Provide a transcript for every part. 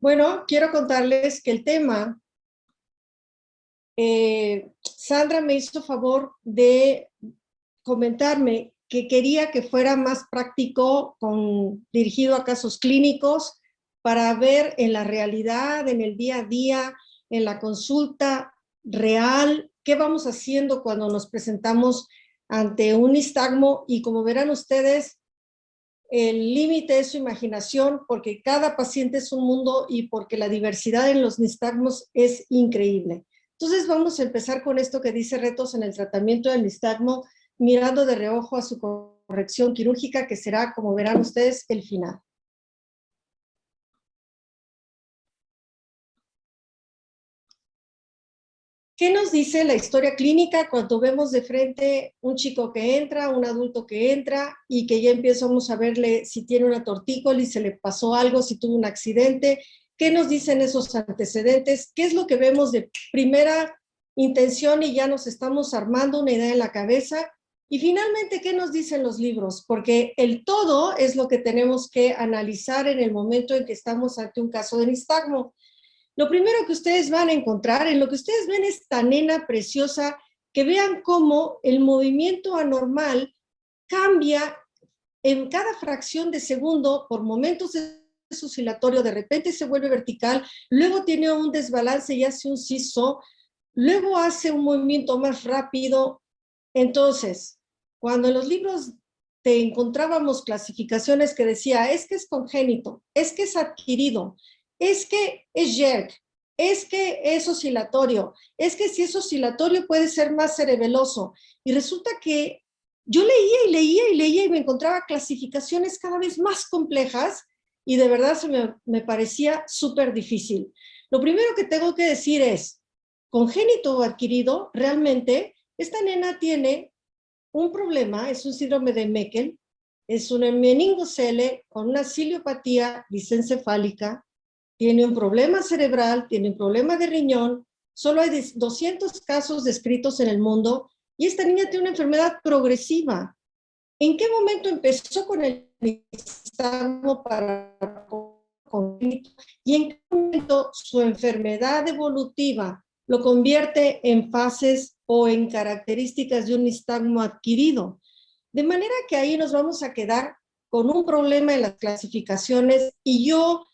Bueno, quiero contarles que el tema, Sandra me hizo favor de comentarme que quería que fuera más práctico, dirigido a casos clínicos, para ver en la realidad, en el día a día, en la consulta real, qué vamos haciendo cuando nos presentamos ante un nistagmo. Y como verán ustedes, el límite es su imaginación, porque cada paciente es un mundo y porque la diversidad en los nistagmos es increíble. Entonces vamos a empezar con esto que dice retos en el tratamiento del nistagmo, mirando de reojo a su corrección quirúrgica, que será, como verán ustedes, el final. ¿Qué nos dice la historia clínica cuando vemos de frente un chico que entra, un adulto que entra y que ya empezamos a verle si tiene una tortícolis, si le pasó algo, si tuvo un accidente? ¿Qué nos dicen esos antecedentes? ¿Qué es lo que vemos de primera intención y ya nos estamos armando una idea en la cabeza? Y finalmente, ¿qué nos dicen los libros? Porque el todo es lo que tenemos que analizar en el momento en que estamos ante un caso de nistagmo. Lo primero que ustedes van a encontrar, en lo que ustedes ven esta nena preciosa, que vean cómo el movimiento anormal cambia en cada fracción de segundo. Por momentos es oscilatorio, de repente se vuelve vertical, luego tiene un desbalance y hace un siso, luego hace un movimiento más rápido. Entonces, cuando en los libros te encontrábamos clasificaciones que decía, es que es congénito, es que es adquirido, es que es jerk, es que es oscilatorio, es que si es oscilatorio puede ser más cerebeloso. Y resulta que yo leía y leía y leía y me encontraba clasificaciones cada vez más complejas y de verdad me parecía súper difícil. Lo primero que tengo que decir es, congénito o adquirido, realmente esta nena tiene un problema, es un síndrome de Meckel, es una meningocele con una ciliopatía disencefálica, tiene un problema cerebral, tiene un problema de riñón, solo hay 200 casos descritos en el mundo y esta niña tiene una enfermedad progresiva. ¿En qué momento empezó con el nistagmo para congénito y en qué momento su enfermedad evolutiva lo convierte en fases o en características de un nistagmo adquirido? De manera que ahí nos vamos a quedar con un problema en las clasificaciones y yo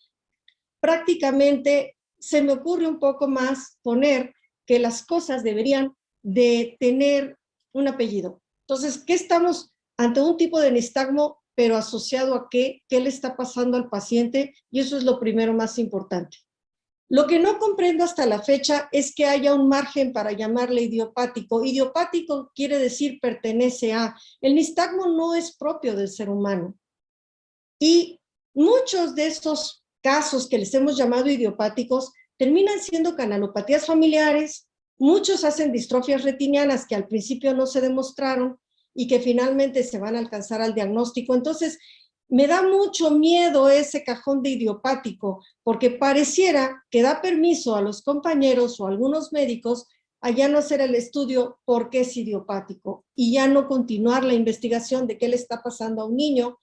prácticamente se me ocurre un poco más poner que las cosas deberían de tener un apellido. Entonces, ¿qué estamos ante un tipo de nistagmo, pero asociado a qué le está pasando al paciente? Y eso es lo primero más importante. Lo que no comprendo hasta la fecha es que haya un margen para llamarle idiopático. Idiopático quiere decir pertenece a. El nistagmo no es propio del ser humano. Y muchos de estos casos que les hemos llamado idiopáticos terminan siendo canalopatías familiares. Muchos hacen distrofias retinianas que al principio no se demostraron y que finalmente se van a alcanzar al diagnóstico. Entonces, me da mucho miedo ese cajón de idiopático, porque pareciera que da permiso a los compañeros o a algunos médicos a ya no hacer el estudio porque es idiopático y ya no continuar la investigación de qué le está pasando a un niño,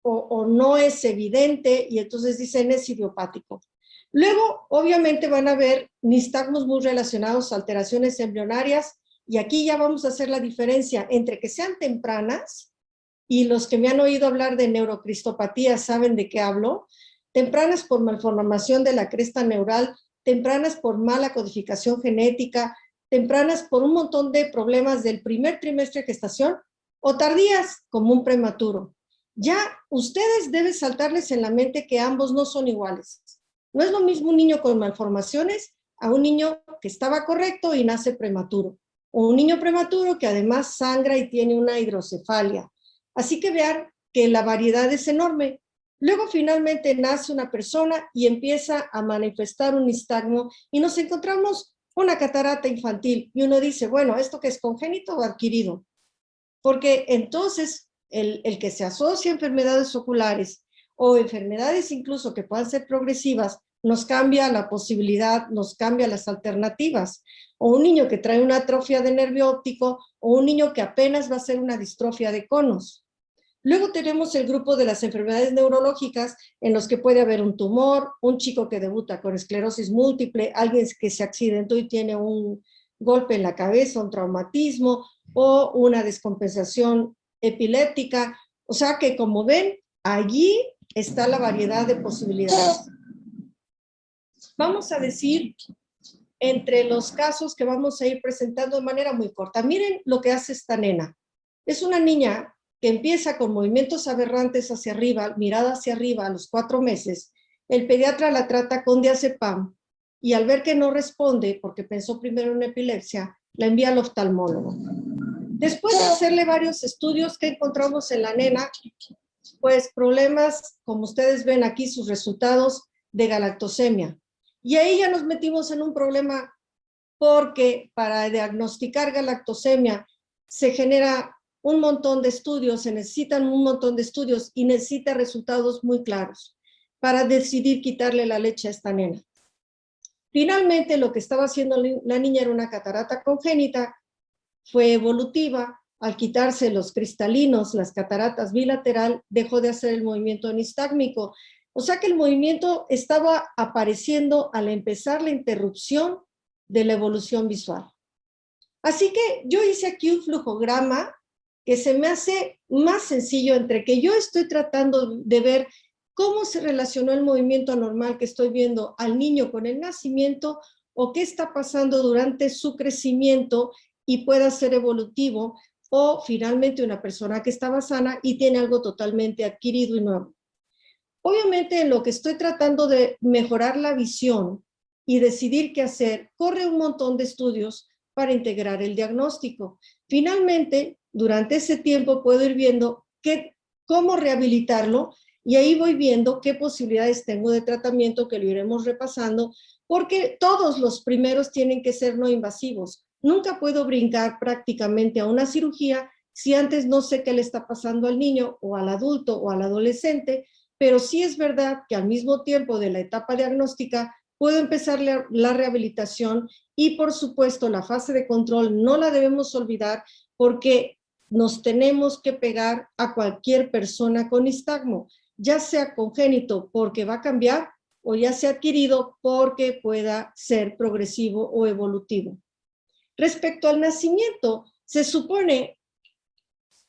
o no es evidente, y entonces dicen es idiopático. Luego, obviamente, van a haber nistagmos muy relacionados a alteraciones embrionarias, y aquí ya vamos a hacer la diferencia entre que sean tempranas, y los que me han oído hablar de neurocristopatía saben de qué hablo, tempranas por malformación de la cresta neural, tempranas por mala codificación genética, tempranas por un montón de problemas del primer trimestre de gestación, o tardías como un prematuro. Ya ustedes deben saltarles en la mente que ambos no son iguales. No es lo mismo un niño con malformaciones a un niño que estaba correcto y nace prematuro, o un niño prematuro que además sangra y tiene una hidrocefalia. Así que vean que la variedad es enorme. Luego finalmente nace una persona y empieza a manifestar un nistagmo y nos encontramos una catarata infantil y uno dice, bueno, ¿esto qué es, congénito o adquirido? Porque entonces el que se asocia a enfermedades oculares o enfermedades incluso que puedan ser progresivas, nos cambia la posibilidad, nos cambia las alternativas. O un niño que trae una atrofia de nervio óptico, o un niño que apenas va a ser una distrofia de conos. Luego tenemos el grupo de las enfermedades neurológicas en los que puede haber un tumor, un chico que debuta con esclerosis múltiple, alguien que se accidentó y tiene un golpe en la cabeza, un traumatismo o una descompensación epiléptica. O sea que, como ven, allí está la variedad de posibilidades. Vamos a decir, entre los casos que vamos a ir presentando de manera muy corta, miren lo que hace esta nena. Es una niña que empieza con movimientos aberrantes hacia arriba, mirada hacia arriba a los 4 meses. El pediatra la trata con diazepam y al ver que no responde, porque pensó primero en epilepsia, la envía al oftalmólogo. Después de hacerle varios estudios que encontramos en la nena, pues problemas, como ustedes ven aquí, sus resultados de galactosemia. Y ahí ya nos metimos en un problema porque para diagnosticar galactosemia se genera un montón de estudios, se necesitan un montón de estudios y necesita resultados muy claros para decidir quitarle la leche a esta nena. Finalmente, lo que estaba haciendo la niña era una catarata congénita, fue evolutiva. Al quitarse los cristalinos, las cataratas bilateral, dejó de hacer el movimiento nistágmico. O sea que el movimiento estaba apareciendo al empezar la interrupción de la evolución visual. Así que yo hice aquí un flujograma que se me hace más sencillo entre que yo estoy tratando de ver cómo se relacionó el movimiento anormal que estoy viendo al niño con el nacimiento o qué está pasando durante su crecimiento y pueda ser evolutivo, o finalmente una persona que estaba sana y tiene algo totalmente adquirido y nuevo. Obviamente, en lo que estoy tratando de mejorar la visión y decidir qué hacer, corre un montón de estudios para integrar el diagnóstico. Finalmente, durante ese tiempo puedo ir viendo cómo rehabilitarlo y ahí voy viendo qué posibilidades tengo de tratamiento, que lo iremos repasando, porque todos los primeros tienen que ser no invasivos. Nunca puedo brincar prácticamente a una cirugía si antes no sé qué le está pasando al niño o al adulto o al adolescente, pero sí es verdad que al mismo tiempo de la etapa diagnóstica puedo empezar la rehabilitación y, por supuesto, la fase de control no la debemos olvidar porque nos tenemos que pegar a cualquier persona con nistagmo, ya sea congénito porque va a cambiar o ya sea adquirido porque pueda ser progresivo o evolutivo. Respecto al nacimiento, se supone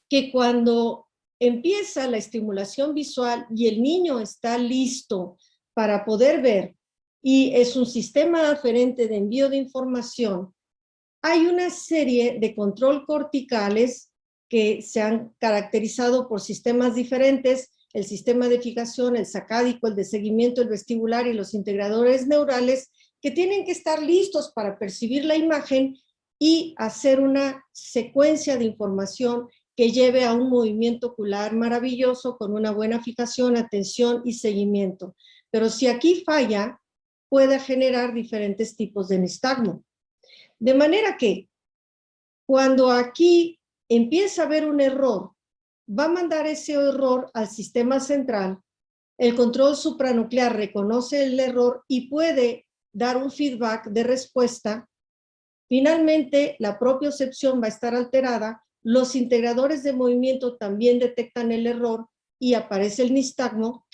que cuando empieza la estimulación visual y el niño está listo para poder ver y es un sistema aferente de envío de información, hay una serie de control corticales que se han caracterizado por sistemas diferentes, el sistema de fijación, el sacádico, el de seguimiento, el vestibular y los integradores neurales, que tienen que estar listos para percibir la imagen y hacer una secuencia de información que lleve a un movimiento ocular maravilloso con una buena fijación, atención y seguimiento. Pero si aquí falla, puede generar diferentes tipos de nistagmo. De manera que cuando aquí empieza a haber un error, va a mandar ese error al sistema central, el control supranuclear reconoce el error y puede dar un feedback de respuesta. Finalmente, la propiocepción va a estar alterada, los integradores de movimiento también detectan el error y aparece el nistagmo,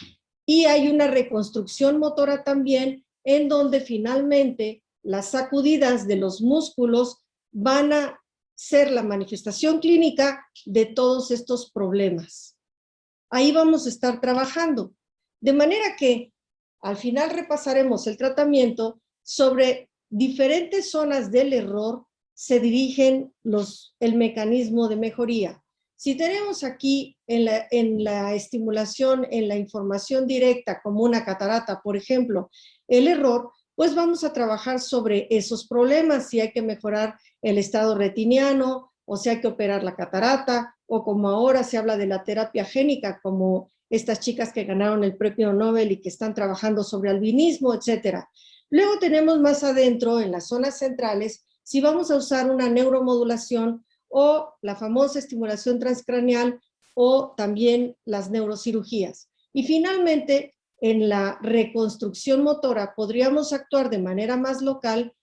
y hay una reconstrucción motora también en donde finalmente las sacudidas de los músculos van a ser la manifestación clínica de todos estos problemas. Ahí vamos a estar trabajando. De manera que al final repasaremos el tratamiento sobre diferentes zonas del error, se dirigen el mecanismo de mejoría. Si tenemos aquí en la estimulación, en la información directa, como una catarata, por ejemplo, el error, pues vamos a trabajar sobre esos problemas, si hay que mejorar el estado retiniano, o si hay que operar la catarata, o como ahora se habla de la terapia génica, como estas chicas que ganaron el premio Nobel y que están trabajando sobre albinismo, etcétera. Luego tenemos más adentro, en las zonas centrales, si vamos a usar una neuromodulación o la famosa estimulación transcraneal o también las neurocirugías. Y finalmente, en la reconstrucción motora podríamos actuar de manera más local,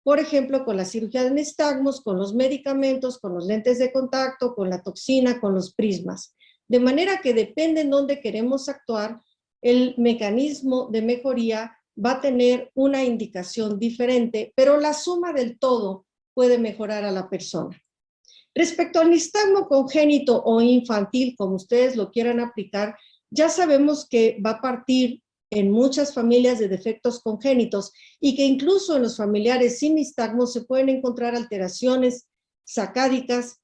por ejemplo, con la cirugía de nistagmos, con los medicamentos, con los lentes de contacto, con la toxina, con los prismas. De manera que depende en dónde queremos actuar, el mecanismo de mejoría va a tener una indicación diferente, pero la suma del todo puede mejorar a la persona. Respecto al nistagmo congénito o infantil, como ustedes lo quieran aplicar, ya sabemos que va a partir en muchas familias de defectos congénitos y que incluso en los familiares sin nistagmo se pueden encontrar alteraciones sacádicas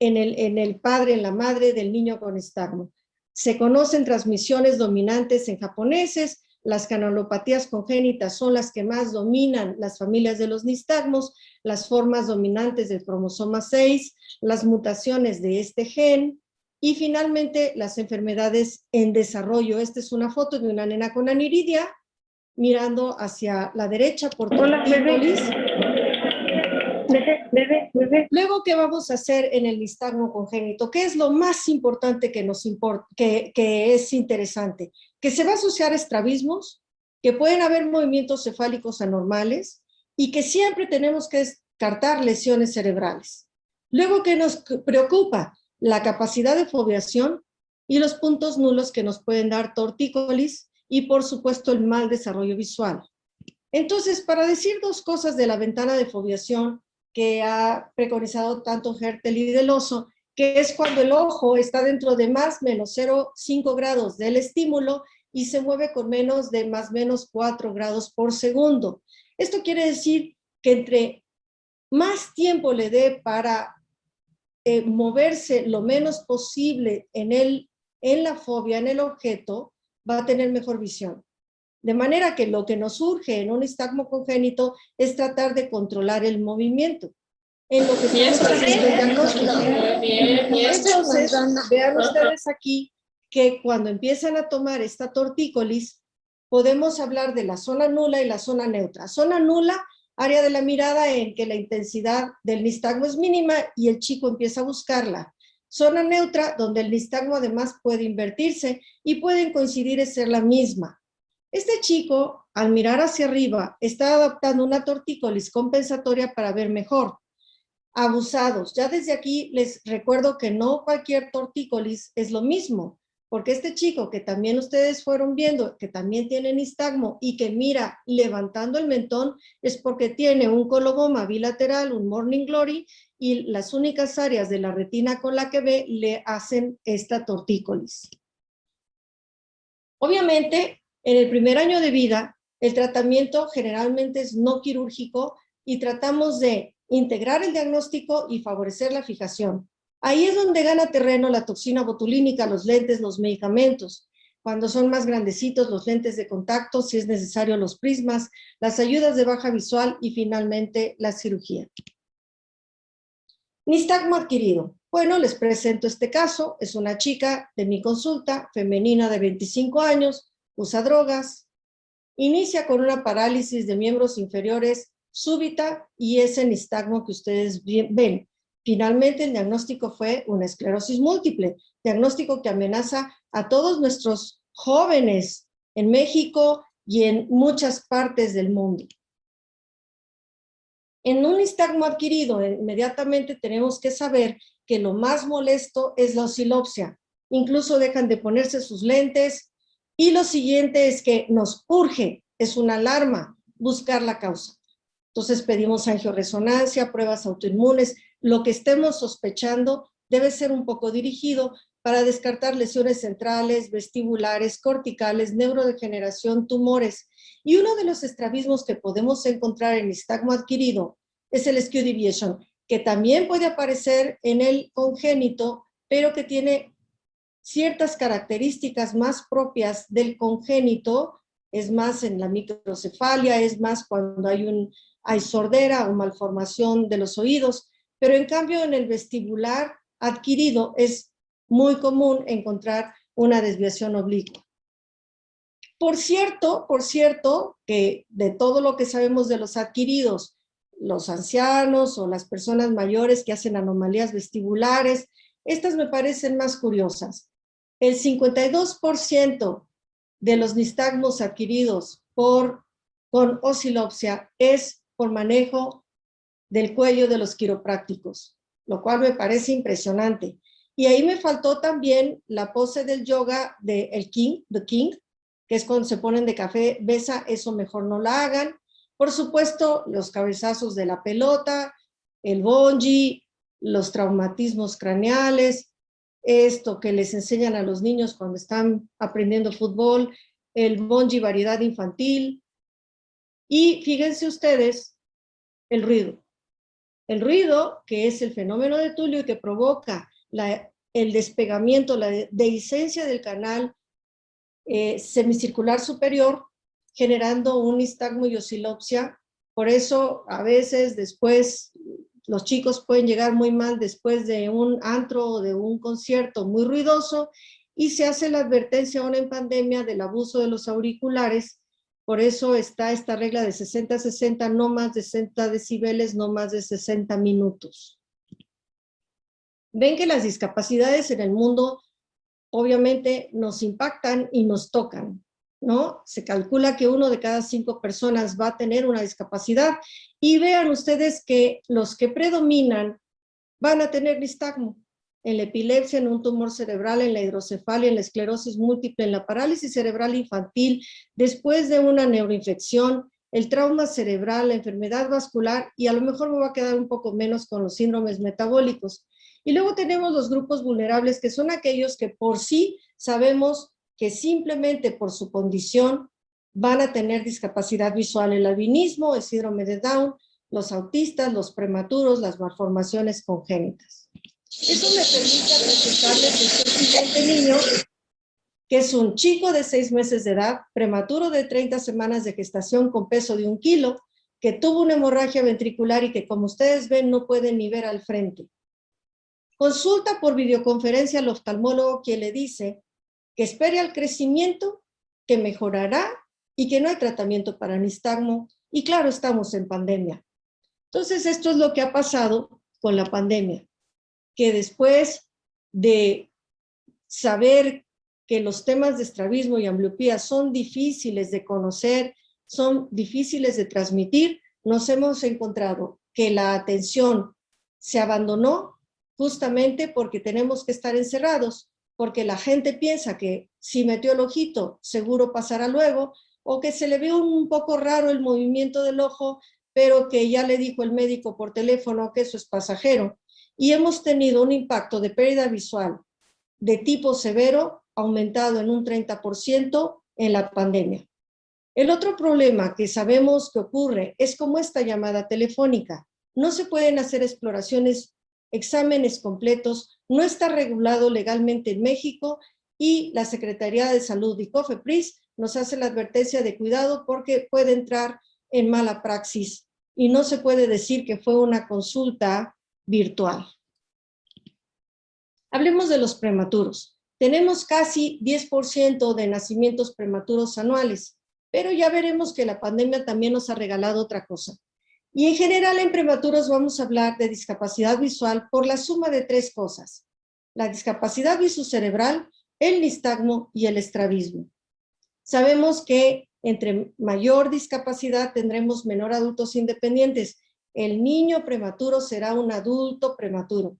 en el padre, en la madre del niño con nistagmo. Se conocen transmisiones dominantes en japoneses, las canalopatías congénitas son las que más dominan las familias de los nistagmos, las formas dominantes del cromosoma 6, las mutaciones de este gen, y finalmente las enfermedades en desarrollo. Esta es una foto de una nena con aniridia, mirando hacia la derecha por tortícolis. Bebé. Luego, ¿qué vamos a hacer en el nistagmo congénito? ¿Qué es lo más importante que nos importa, que es interesante? Que se va a asociar a estrabismos, que pueden haber movimientos cefálicos anormales y que siempre tenemos que descartar lesiones cerebrales. Luego, ¿qué nos preocupa? La capacidad de foveación y los puntos nulos que nos pueden dar tortícolis y, por supuesto, el mal desarrollo visual. Entonces, para decir dos cosas de la ventana de foveación que ha preconizado tanto Hertel y Del Oso, que es cuando el ojo está dentro de más menos 0,5 grados del estímulo y se mueve con menos de más menos 4 grados por segundo. Esto quiere decir que entre más tiempo le dé para moverse lo menos posible en la fobia, en el objeto, va a tener mejor visión. De manera que lo que nos urge en un nistagmo congénito es tratar de controlar el movimiento. En lo que estamos haciendo el diagnóstico. Entonces, vean ustedes aquí que cuando empiezan a tomar esta tortícolis, podemos hablar de la zona nula y la zona neutra. Zona nula, área de la mirada en que la intensidad del nistagmo es mínima y el chico empieza a buscarla. Zona neutra, donde el nistagmo además puede invertirse y pueden coincidir en ser la misma. Este chico, al mirar hacia arriba, está adoptando una tortícolis compensatoria para ver mejor. Abusados. Ya desde aquí les recuerdo que no cualquier tortícolis es lo mismo, porque este chico que también ustedes fueron viendo, que también tiene nistagmo y que mira levantando el mentón, es porque tiene un coloboma bilateral, un morning glory, y las únicas áreas de la retina con la que ve le hacen esta tortícolis. Obviamente, en el primer año de vida, el tratamiento generalmente es no quirúrgico y tratamos de integrar el diagnóstico y favorecer la fijación. Ahí es donde gana terreno la toxina botulínica, los lentes, los medicamentos. Cuando son más grandecitos, los lentes de contacto, si es necesario los prismas, las ayudas de baja visual y finalmente la cirugía. Nistagmo adquirido. Bueno, les presento este caso. Es una chica de mi consulta, femenina de 25 años, usa drogas, inicia con una parálisis de miembros inferiores súbita y ese nistagmo que ustedes ven. Finalmente, el diagnóstico fue una esclerosis múltiple, diagnóstico que amenaza a todos nuestros jóvenes en México y en muchas partes del mundo. En un nistagmo adquirido, inmediatamente tenemos que saber que lo más molesto es la oscilopsia. Incluso dejan de ponerse sus lentes. Y lo siguiente es que nos urge, es una alarma, buscar la causa. Entonces pedimos angioresonancia, pruebas autoinmunes, lo que estemos sospechando debe ser un poco dirigido para descartar lesiones centrales, vestibulares, corticales, neurodegeneración, tumores. Y uno de los estrabismos que podemos encontrar en nistagmo adquirido es el skew deviation, que también puede aparecer en el congénito, pero que tiene ciertas características más propias del congénito, es más en la microcefalia, es más cuando hay sordera o malformación de los oídos, pero en cambio en el vestibular adquirido es muy común encontrar una desviación oblicua. Por cierto, que de todo lo que sabemos de los adquiridos, los ancianos o las personas mayores que hacen anomalías vestibulares, estas me parecen más curiosas. El 52% de los nistagmos adquiridos con oscilopsia es por manejo del cuello de los quiroprácticos, lo cual me parece impresionante. Y ahí me faltó también la pose del yoga de el King, The King, que es cuando se ponen de cabeza, eso mejor no la hagan. Por supuesto, los cabezazos de la pelota, el bungee, los traumatismos craneales, esto que les enseñan a los niños cuando están aprendiendo fútbol, el bungee variedad infantil. Y fíjense ustedes el ruido. El ruido, que es el fenómeno de Tulio y que provoca el despegamiento, la dehiscencia del canal semicircular superior, generando un nistagmo y oscilopsia. Por eso, a veces, después, los chicos pueden llegar muy mal después de un antro o de un concierto muy ruidoso, y se hace la advertencia ahora en pandemia del abuso de los auriculares. Por eso está esta regla de 60-60, no más de 60 decibeles, no más de 60 minutos. Ven que las discapacidades en el mundo obviamente nos impactan y nos tocan, ¿no? Se calcula que 1 de cada 5 personas va a tener una discapacidad, y vean ustedes que los que predominan van a tener nistagmo. En la epilepsia, en un tumor cerebral, en la hidrocefalia, en la esclerosis múltiple, en la parálisis cerebral infantil, después de una neuroinfección, el trauma cerebral, la enfermedad vascular, y a lo mejor me va a quedar un poco menos con los síndromes metabólicos. Y luego tenemos los grupos vulnerables, que son aquellos que por sí sabemos que simplemente por su condición van a tener discapacidad visual: el albinismo, el síndrome de Down, los autistas, los prematuros, las malformaciones congénitas. Eso me permite presentarles este siguiente niño, que es un chico de 6 meses de edad, prematuro de 30 semanas de gestación con peso de 1 kilo, que tuvo una hemorragia ventricular y que, como ustedes ven, no puede ni ver al frente. Consulta por videoconferencia al oftalmólogo, quien le dice que espere al crecimiento, que mejorará y que no hay tratamiento para nistagmo. Y claro, estamos en pandemia. Entonces, esto es lo que ha pasado con la pandemia, que después de saber que los temas de estrabismo y ambliopía son difíciles de conocer, son difíciles de transmitir, nos hemos encontrado que la atención se abandonó justamente porque tenemos que estar encerrados, porque la gente piensa que si metió el ojito seguro pasará luego, o que se le ve un poco raro el movimiento del ojo, pero que ya le dijo el médico por teléfono que eso es pasajero. Y hemos tenido un impacto de pérdida visual de tipo severo aumentado en un 30% en la pandemia. El otro problema que sabemos que ocurre es como esta llamada telefónica. No se pueden hacer exploraciones, exámenes completos, no está regulado legalmente en México, y la Secretaría de Salud y COFEPRIS nos hace la advertencia de cuidado porque puede entrar en mala praxis y no se puede decir que fue una consulta virtual. Hablemos de los prematuros. Tenemos casi 10% de nacimientos prematuros anuales, pero ya veremos que la pandemia también nos ha regalado otra cosa. Y en general en prematuros vamos a hablar de discapacidad visual por la suma de 3 cosas: la discapacidad visocerebral, el nistagmo y el estrabismo. Sabemos que entre mayor discapacidad tendremos menor adultos independientes. El niño prematuro será un adulto prematuro.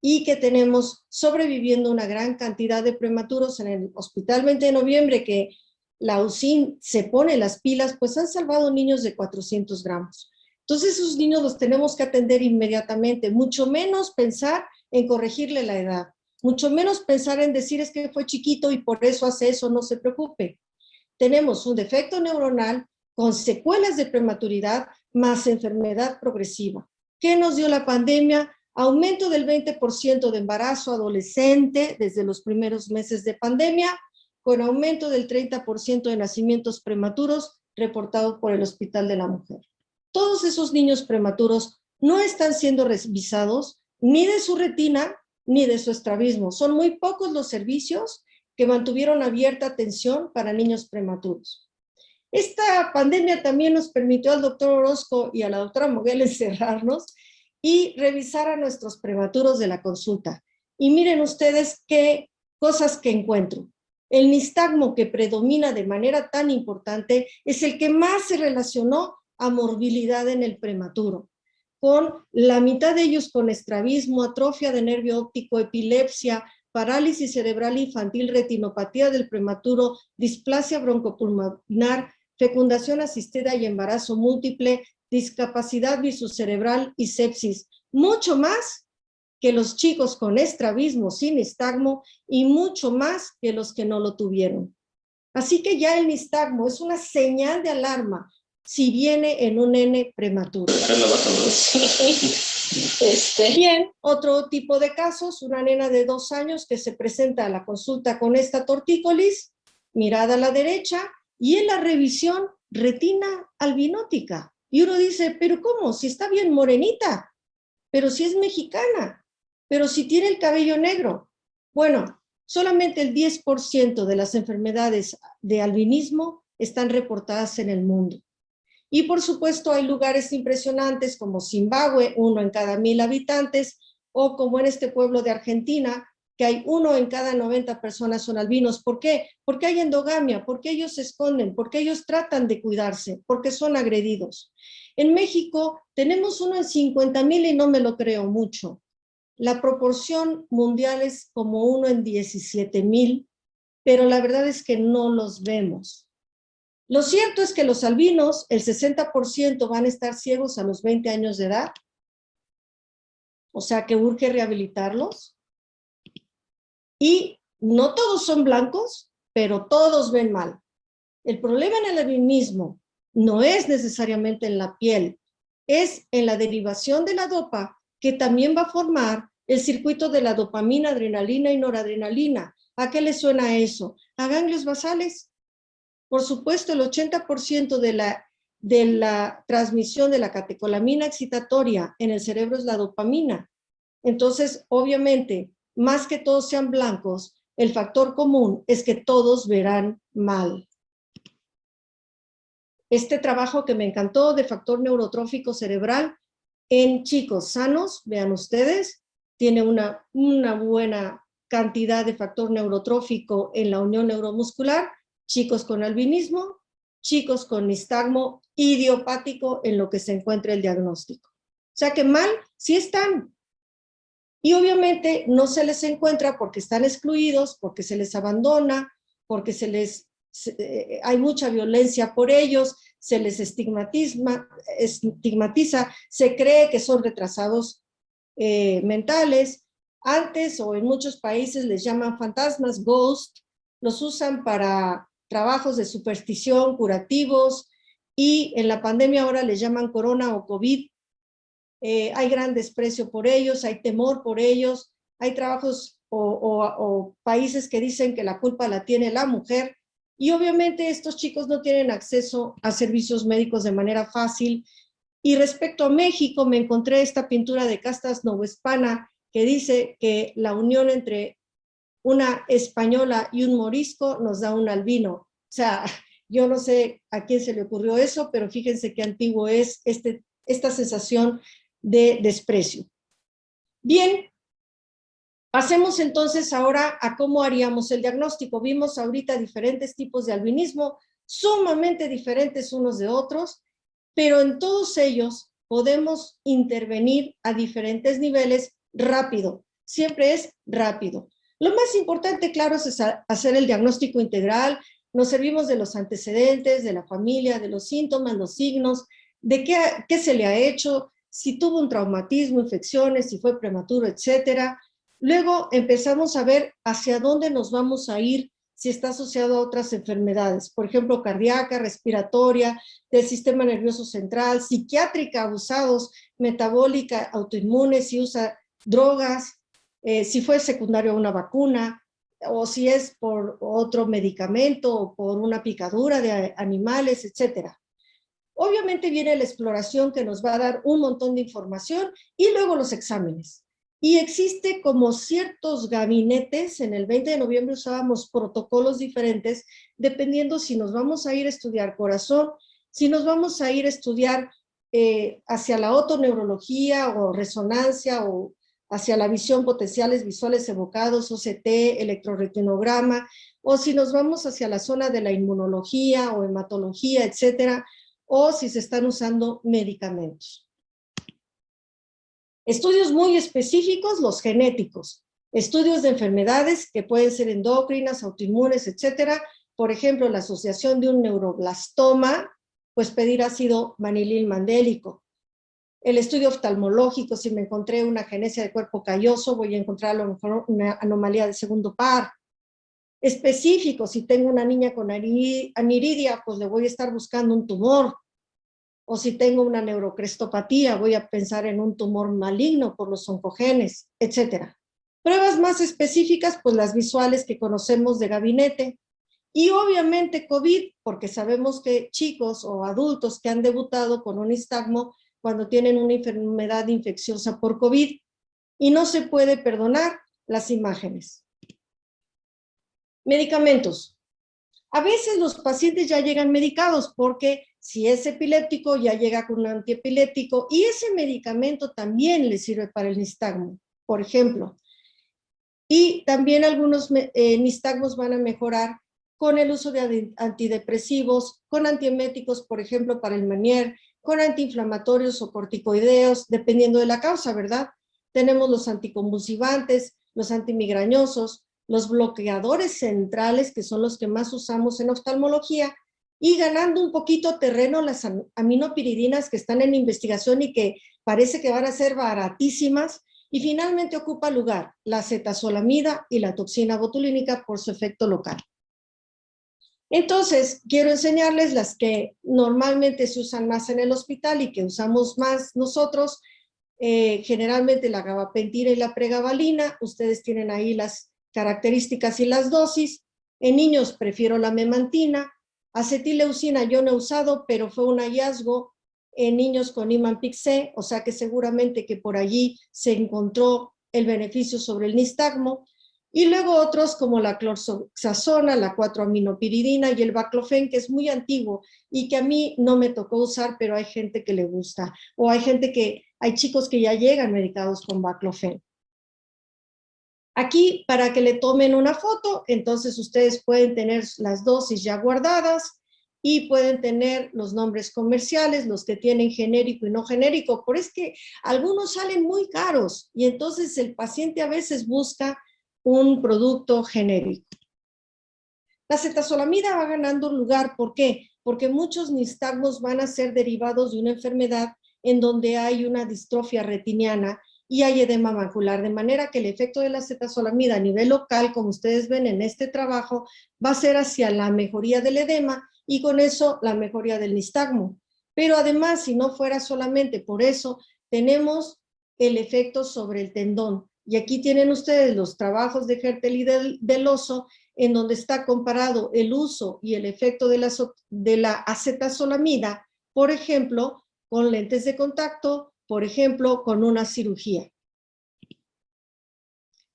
Y que tenemos sobreviviendo una gran cantidad de prematuros en el Hospital 20 de Noviembre, que la UCIN se pone las pilas, pues han salvado niños de 400 gramos. Entonces esos niños los tenemos que atender inmediatamente, mucho menos pensar en corregirle la edad, mucho menos pensar en decir es que fue chiquito y por eso hace eso, no se preocupe. Tenemos un defecto neuronal con secuelas de prematuridad más enfermedad progresiva. ¿Qué nos dio la pandemia? Aumento del 20% de embarazo adolescente desde los primeros meses de pandemia, con aumento del 30% de nacimientos prematuros reportado por el Hospital de la Mujer. Todos esos niños prematuros no están siendo revisados ni de su retina ni de su estrabismo. Son muy pocos los servicios que mantuvieron abierta atención para niños prematuros. Esta pandemia también nos permitió al doctor Orozco y a la doctora Moguel encerrarnos y revisar a nuestros prematuros de la consulta. Y miren ustedes qué cosas que encuentro. El nistagmo, que predomina de manera tan importante, es el que más se relacionó a morbilidad en el prematuro. con la mitad de ellos con estrabismo, atrofia de nervio óptico, epilepsia, parálisis cerebral infantil, retinopatía del prematuro, displasia broncopulmonar, fecundación asistida y embarazo múltiple, discapacidad visocerebral y sepsis. Mucho más que los chicos con estrabismo sin nistagmo y mucho más que los que no lo tuvieron. Así que ya el nistagmo es una señal de alarma si viene en un nene prematuro. Bien, otro tipo de casos, una nena de 2 años que se presenta a la consulta con esta tortícolis, mirada a la derecha, y en la revisión retina albinótica. Y uno dice, pero ¿cómo? Si está bien morenita, pero si es mexicana, pero si tiene el cabello negro. Bueno, solamente el 10% de las enfermedades de albinismo están reportadas en el mundo. Y por supuesto hay lugares impresionantes como Zimbabue, 1 en cada 1000 habitantes, o como en este pueblo de Argentina, que hay 1 en cada 90 personas son albinos. ¿Por qué? Porque hay endogamia, porque ellos se esconden, porque ellos tratan de cuidarse, porque son agredidos. En México tenemos 1 en 50,000 y no me lo creo mucho. La proporción mundial es como 1 en 17,000, pero la verdad es que no los vemos. Lo cierto es que los albinos, el 60% van a estar ciegos a los 20 años de edad, o sea que urge rehabilitarlos. Y no todos son blancos, pero todos ven mal. El problema en el albinismo no es necesariamente en la piel, es en la derivación de la dopa, que también va a formar el circuito de la dopamina, adrenalina y noradrenalina. ¿A qué le suena eso? A ganglios basales. Por supuesto, el 80% de la transmisión de la catecolamina excitatoria en el cerebro es la dopamina. Entonces, obviamente, más que todos sean blancos, el factor común es que todos verán mal. Este trabajo que me encantó de factor neurotrófico cerebral en chicos sanos, vean ustedes, tiene una buena cantidad de factor neurotrófico en la unión neuromuscular, chicos con albinismo, chicos con nistagmo idiopático en lo que se encuentra el diagnóstico. O sea que mal sí están. Y obviamente no se les encuentra porque están excluidos, porque se les abandona, porque hay mucha violencia por ellos, se les estigmatiza, se cree que son retrasados mentales. Antes o en muchos países les llaman fantasmas, ghost, los usan para trabajos de superstición, curativos, y en la pandemia ahora les llaman corona o COVID. Hay gran desprecio por ellos, hay temor por ellos, hay trabajos o países que dicen que la culpa la tiene la mujer, y obviamente estos chicos no tienen acceso a servicios médicos de manera fácil. Y respecto a México, me encontré esta pintura de Castas Novoespana que dice que la unión entre una española y un morisco nos da un albino. O sea, yo no sé a quién se le ocurrió eso, pero fíjense qué antiguo es esta sensación de desprecio. Bien, pasemos entonces ahora a cómo haríamos el diagnóstico. Vimos ahorita diferentes tipos de albinismo, sumamente diferentes unos de otros, pero en todos ellos podemos intervenir a diferentes niveles rápido. Siempre es rápido. Lo más importante, claro, es hacer el diagnóstico integral. Nos servimos de los antecedentes, de la familia, de los síntomas, los signos, de qué se le ha hecho, si tuvo un traumatismo, infecciones, si fue prematuro, etcétera. Luego empezamos a ver hacia dónde nos vamos a ir si está asociado a otras enfermedades, por ejemplo, cardíaca, respiratoria, del sistema nervioso central, psiquiátrica, abusados, metabólica, autoinmune, si usa drogas, si fue secundario a una vacuna, o si es por otro medicamento, o por una picadura de animales, etcétera. Obviamente viene la exploración que nos va a dar un montón de información y luego los exámenes. Y existe como ciertos gabinetes, en el 20 de noviembre usábamos protocolos diferentes, dependiendo si nos vamos a ir a estudiar corazón, si nos vamos a ir a estudiar hacia la otoneurología o resonancia o hacia la visión, potenciales visuales evocados, OCT, electroretinograma, o si nos vamos hacia la zona de la inmunología o hematología, etcétera, o si se están usando medicamentos. Estudios muy específicos, los genéticos. Estudios de enfermedades que pueden ser endocrinas, autoinmunes, etcétera. Por ejemplo, la asociación de un neuroblastoma, pues pedir ácido vanilil mandélico. El estudio oftalmológico, si me encontré una agenesia de cuerpo calloso, voy a encontrar a lo mejor una anomalía de segundo par. Específico, si tengo una niña con aniridia, pues le voy a estar buscando un tumor. O si tengo una neurocrestopatía, voy a pensar en un tumor maligno por los oncogenes, etcétera. Pruebas más específicas, pues las visuales que conocemos de gabinete. Y obviamente COVID, porque sabemos que chicos o adultos que han debutado con un nistagmo cuando tienen una enfermedad infecciosa por COVID, y no se puede perdonar las imágenes. Medicamentos. A veces los pacientes ya llegan medicados porque si es epiléptico ya llega con un antiepiléptico y ese medicamento también le sirve para el nistagmo, por ejemplo. Y también algunos nistagmos van a mejorar con el uso de antidepresivos, con antieméticos, por ejemplo, para el Meniere, con antiinflamatorios o corticoideos, dependiendo de la causa, ¿verdad? Tenemos los anticonvulsivantes, los antimigrañosos, los bloqueadores centrales, que son los que más usamos en oftalmología, y ganando un poquito terreno las aminopiridinas que están en investigación y que parece que van a ser baratísimas, y finalmente ocupa lugar la acetazolamida y la toxina botulínica por su efecto local. Entonces, quiero enseñarles las que normalmente se usan más en el hospital y que usamos más nosotros, generalmente la gabapentina y la pregabalina. Ustedes tienen ahí las características y las dosis. En niños prefiero la memantina. Acetileucina yo no he usado, pero fue un hallazgo en niños con Niemann-Pick, o sea que seguramente que por allí se encontró el beneficio sobre el nistagmo. Y luego otros como la clorzoxazona, la 4-aminopiridina y el baclofen, que es muy antiguo y que a mí no me tocó usar, pero hay gente que le gusta. O hay chicos que ya llegan medicados con baclofen. Aquí, para que le tomen una foto, entonces ustedes pueden tener las dosis ya guardadas y pueden tener los nombres comerciales, los que tienen genérico y no genérico, pero es que algunos salen muy caros y entonces el paciente a veces busca un producto genérico. La acetazolamida va ganando lugar, ¿por qué? Porque muchos nistagmos van a ser derivados de una enfermedad en donde hay una distrofia retiniana y hay edema macular, de manera que el efecto de la acetazolamida a nivel local, como ustedes ven en este trabajo, va a ser hacia la mejoría del edema y con eso la mejoría del nistagmo. Pero además, si no fuera solamente por eso, tenemos el efecto sobre el tendón. Y aquí tienen ustedes los trabajos de Hertel y del Oso, en donde está comparado el uso y el efecto de la acetazolamida, por ejemplo, con lentes de contacto, por ejemplo, con una cirugía.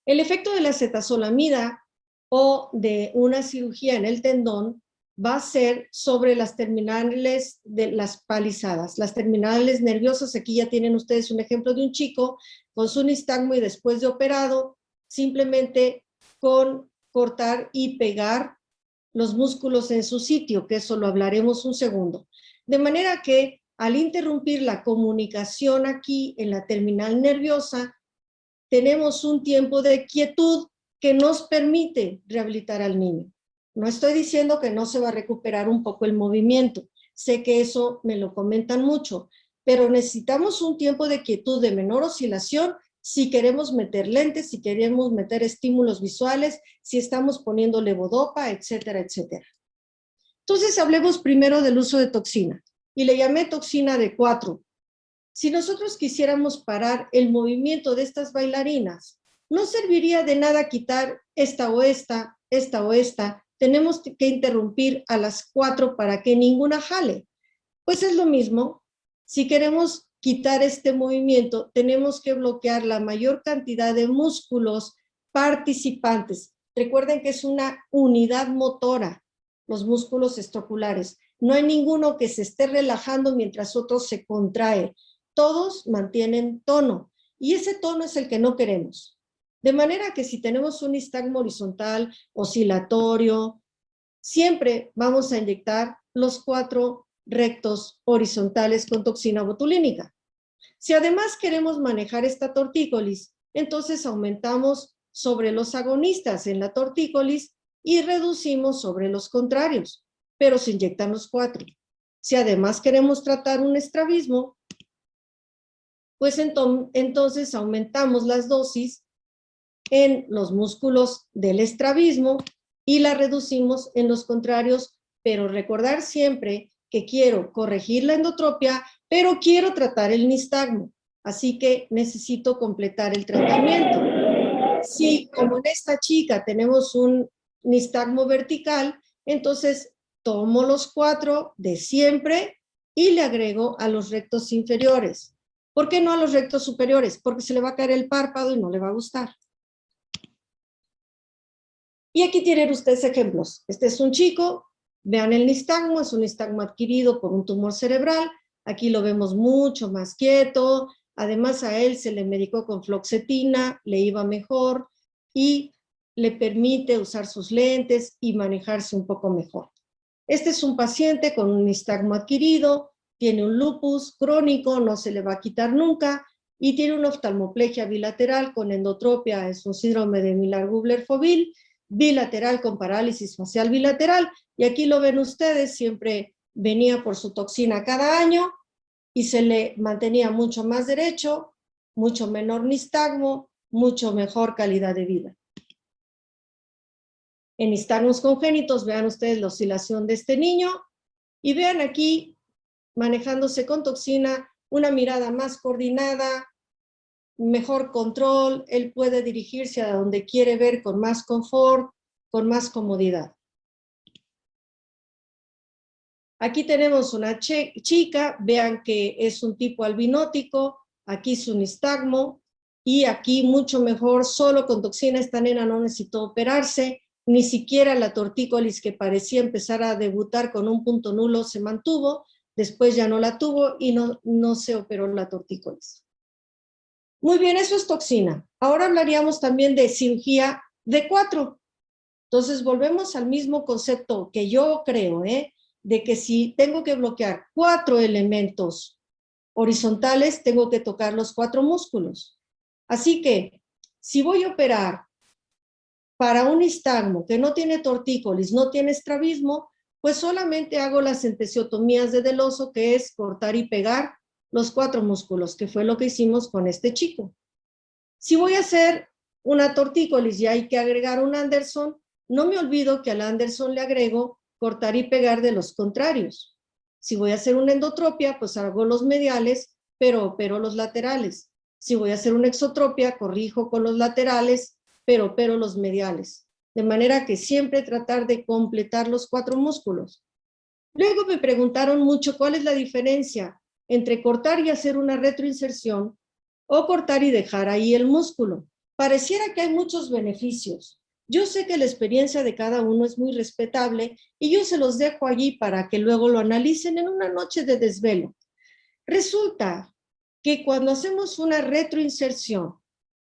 El efecto de la acetazolamida o de una cirugía en el tendón va a ser sobre las terminales de las palizadas, las terminales nerviosas. Aquí ya tienen ustedes un ejemplo de un chico con su nistagmo y después de operado, simplemente con cortar y pegar los músculos en su sitio, que eso lo hablaremos un segundo. De manera que al interrumpir la comunicación aquí en la terminal nerviosa, tenemos un tiempo de quietud que nos permite rehabilitar al niño. No estoy diciendo que no se va a recuperar un poco el movimiento, sé que eso me lo comentan mucho, pero necesitamos un tiempo de quietud de menor oscilación si queremos meter lentes, si queremos meter estímulos visuales, si estamos poniendo levodopa, etcétera, etcétera. Entonces hablemos primero del uso de toxina, y le llamé toxina D4. Si nosotros quisiéramos parar el movimiento de estas bailarinas, no serviría de nada quitar esta o esta, esta o esta. Tenemos que interrumpir a las 4 para que ninguna jale. Pues es lo mismo. Si queremos quitar este movimiento, tenemos que bloquear la mayor cantidad de músculos participantes. Recuerden que es una unidad motora, los músculos estroculares. No hay ninguno que se esté relajando mientras otro se contrae. Todos mantienen tono y ese tono es el que no queremos. De manera que si tenemos un nistagmo horizontal, oscilatorio, siempre vamos a inyectar los 4 rectos horizontales con toxina botulínica. Si además queremos manejar esta tortícolis, entonces aumentamos sobre los agonistas en la tortícolis y reducimos sobre los contrarios, pero se inyectan los 4. Si además queremos tratar un estrabismo, pues entonces aumentamos las dosis en los músculos del estrabismo y la reducimos en los contrarios, pero recordar siempre que quiero corregir la endotropia, pero quiero tratar el nistagmo, así que necesito completar el tratamiento. Si, como en esta chica, tenemos un nistagmo vertical, entonces tomo los 4 de siempre y le agrego a los rectos inferiores. ¿Por qué no a los rectos superiores? Porque se le va a caer el párpado y no le va a gustar. Y aquí tienen ustedes ejemplos. Este es un chico, vean el nistagmo, es un nistagmo adquirido por un tumor cerebral. Aquí lo vemos mucho más quieto. Además a él se le medicó con fluoxetina, le iba mejor y le permite usar sus lentes y manejarse un poco mejor. Este es un paciente con un nistagmo adquirido, tiene un lupus crónico, no se le va a quitar nunca, y tiene una oftalmoplegia bilateral con endotropia, es un síndrome de Miller-Gubler-Fovil, bilateral con parálisis facial bilateral, y aquí lo ven ustedes, siempre venía por su toxina cada año, y se le mantenía mucho más derecho, mucho menor nistagmo, mucho mejor calidad de vida. En nistagmos congénitos, vean ustedes la oscilación de este niño, y vean aquí, manejándose con toxina, una mirada más coordinada, mejor control, él puede dirigirse a donde quiere ver con más confort, con más comodidad. Aquí tenemos una chica, vean que es un tipo albinótico, aquí su nistagmo, y aquí mucho mejor, solo con toxina. Esta nena no necesitó operarse, ni siquiera la tortícolis que parecía empezar a debutar con un punto nulo se mantuvo, después ya no la tuvo y no se operó la tortícolis. Muy bien, eso es toxina. Ahora hablaríamos también de cirugía de 4. Entonces volvemos al mismo concepto que yo creo, de que si tengo que bloquear 4 elementos horizontales, tengo que tocar los 4 músculos. Así que, si voy a operar para un nistagmo que no tiene tortícolis, no tiene estrabismo, pues solamente hago las entesiotomías de Deloso, que es cortar y pegar los 4 músculos, que fue lo que hicimos con este chico. Si voy a hacer una tortícolis y hay que agregar un Anderson, no me olvido que al Anderson le agrego cortar y pegar de los contrarios. Si voy a hacer una endotropia, pues hago los mediales, pero opero los laterales. Si voy a hacer una exotropia, corrijo con los laterales, pero opero los mediales. De manera que siempre tratar de completar los 4 músculos. Luego me preguntaron mucho cuál es la diferencia entre cortar y hacer una retroinserción o cortar y dejar ahí el músculo. Pareciera que hay muchos beneficios. Yo sé que la experiencia de cada uno es muy respetable y yo se los dejo allí para que luego lo analicen en una noche de desvelo. Resulta que cuando hacemos una retroinserción,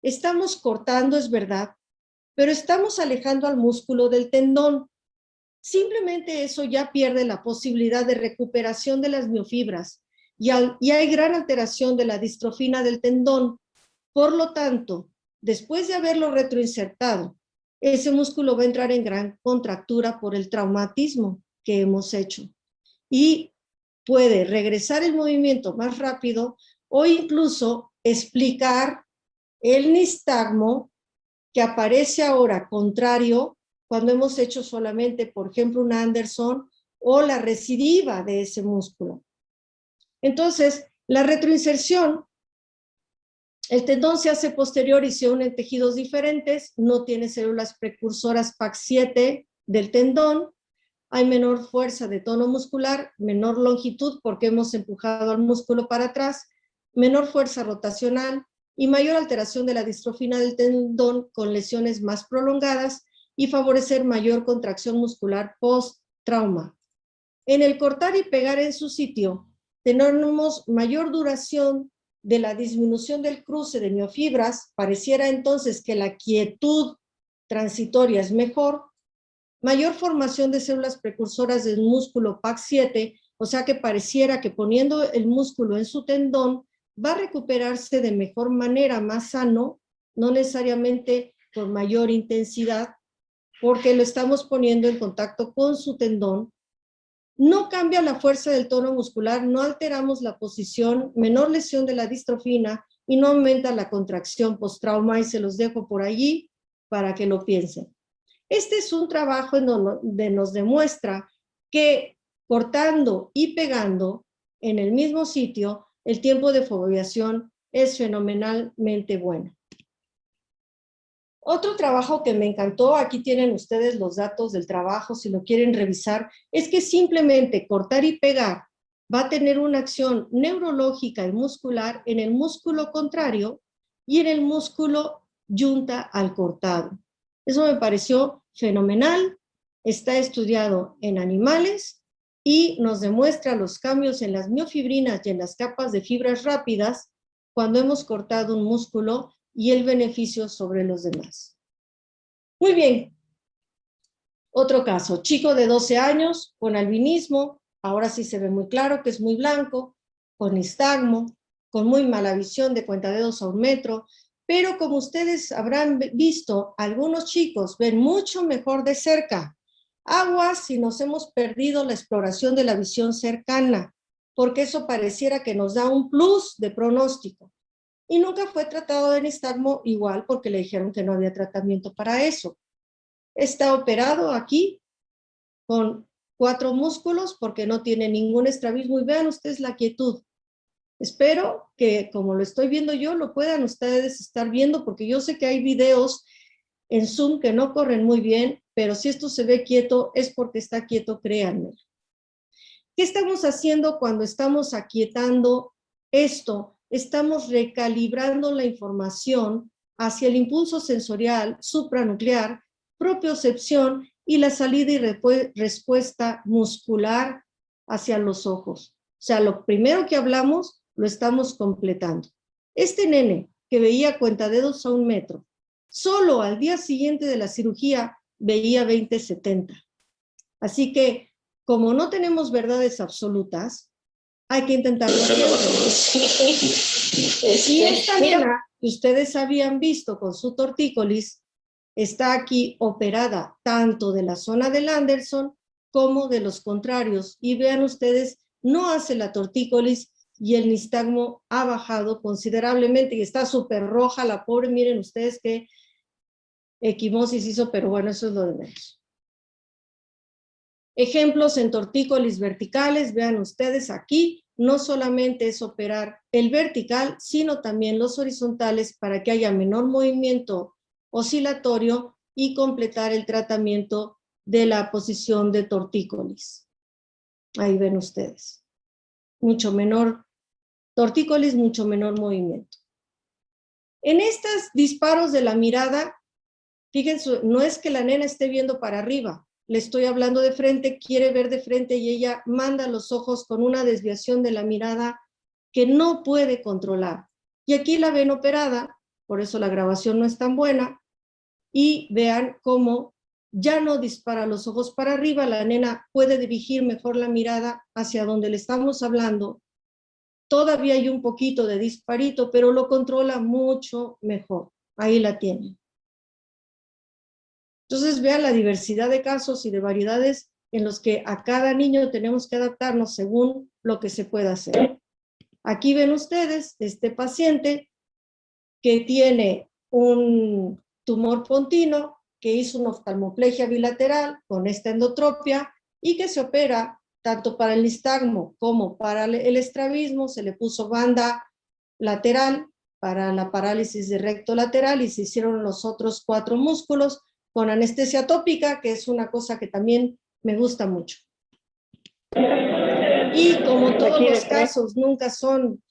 estamos cortando, es verdad, pero estamos alejando al músculo del tendón. Simplemente eso ya pierde la posibilidad de recuperación de las miofibras y hay gran alteración de la distrofina del tendón. Por lo tanto, después de haberlo retroinsertado, ese músculo va a entrar en gran contractura por el traumatismo que hemos hecho y puede regresar el movimiento más rápido o incluso explicar el nistagmo que aparece ahora contrario cuando hemos hecho solamente, por ejemplo, un Anderson o la recidiva de ese músculo. Entonces, la retroinserción, el tendón se hace posterior y se unen tejidos diferentes, no tiene células precursoras PAC7 del tendón, hay menor fuerza de tono muscular, menor longitud porque hemos empujado al músculo para atrás, menor fuerza rotacional y mayor alteración de la distrofina del tendón con lesiones más prolongadas y favorecer mayor contracción muscular post-trauma. En el cortar y pegar en su sitio, tenemos mayor duración de la disminución del cruce de miofibras, pareciera entonces que la quietud transitoria es mejor, mayor formación de células precursoras del músculo PAC7, o sea que pareciera que poniendo el músculo en su tendón va a recuperarse de mejor manera, más sano, no necesariamente con mayor intensidad, porque lo estamos poniendo en contacto con su tendón. No cambia la fuerza del tono muscular, no alteramos la posición, menor lesión de la distrofina y no aumenta la contracción post-trauma, y se los dejo por allí para que lo piensen. Este es un trabajo en donde nos demuestra que cortando y pegando en el mismo sitio, el tiempo de foveación es fenomenalmente bueno. Otro trabajo que me encantó, aquí tienen ustedes los datos del trabajo si lo quieren revisar, es que simplemente cortar y pegar va a tener una acción neurológica y muscular en el músculo contrario y en el músculo yunta al cortado. Eso me pareció fenomenal, está estudiado en animales y nos demuestra los cambios en las miofibrinas y en las capas de fibras rápidas cuando hemos cortado un músculo y el beneficio sobre los demás. Muy bien. Otro caso, chico de 12 años con albinismo, ahora sí se ve muy claro que es muy blanco, con nistagmo, con muy mala visión de cuentadedos a 1 metro, pero como ustedes habrán visto, algunos chicos ven mucho mejor de cerca. Aguas si nos hemos perdido la exploración de la visión cercana, porque eso pareciera que nos da un plus de pronóstico. Y nunca fue tratado de nistagmo igual porque le dijeron que no había tratamiento para eso. Está operado aquí con 4 músculos porque no tiene ningún estrabismo y vean ustedes la quietud. Espero que como lo estoy viendo yo lo puedan ustedes estar viendo porque yo sé que hay videos en Zoom que no corren muy bien, pero si esto se ve quieto es porque está quieto, créanme. ¿Qué estamos haciendo cuando estamos aquietando esto? Estamos recalibrando la información hacia el impulso sensorial supranuclear, propiocepción y la salida y respuesta muscular hacia los ojos. O sea, lo primero que hablamos lo estamos completando. Este nene que veía cuentadedos a 1 metro, solo al día siguiente de la cirugía veía 20/70. Así que como no tenemos verdades absolutas, hay que intentarlo siempre. Y esta nena que ustedes habían visto con su tortícolis está aquí operada tanto de la zona del Anderson como de los contrarios. Y vean ustedes, no hace la tortícolis y el nistagmo ha bajado considerablemente y está súper roja la pobre. Miren ustedes qué equimosis hizo, pero bueno, eso es lo de menos. Ejemplos en tortícolis verticales, vean ustedes aquí, no solamente es operar el vertical, sino también los horizontales para que haya menor movimiento oscilatorio y completar el tratamiento de la posición de tortícolis. Ahí ven ustedes. Mucho menor tortícolis, mucho menor movimiento. En estos disparos de la mirada, fíjense, no es que la nena esté viendo para arriba, le estoy hablando de frente, quiere ver de frente y ella manda los ojos con una desviación de la mirada que no puede controlar. Y aquí la ven operada, por eso la grabación no es tan buena, y vean cómo ya no dispara los ojos para arriba, la nena puede dirigir mejor la mirada hacia donde le estamos hablando. Todavía hay un poquito de disparito, pero lo controla mucho mejor. Ahí la tienen. Entonces vean la diversidad de casos y de variedades en los que a cada niño tenemos que adaptarnos según lo que se pueda hacer. Aquí ven ustedes este paciente que tiene un tumor pontino, que hizo una oftalmoplegia bilateral con esta endotropia y que se opera tanto para el nistagmo como para el estrabismo. Se le puso banda lateral para la parálisis de recto lateral y se hicieron los otros 4 músculos con anestesia tópica, que es una cosa que también me gusta mucho. Y como todos los casos nunca son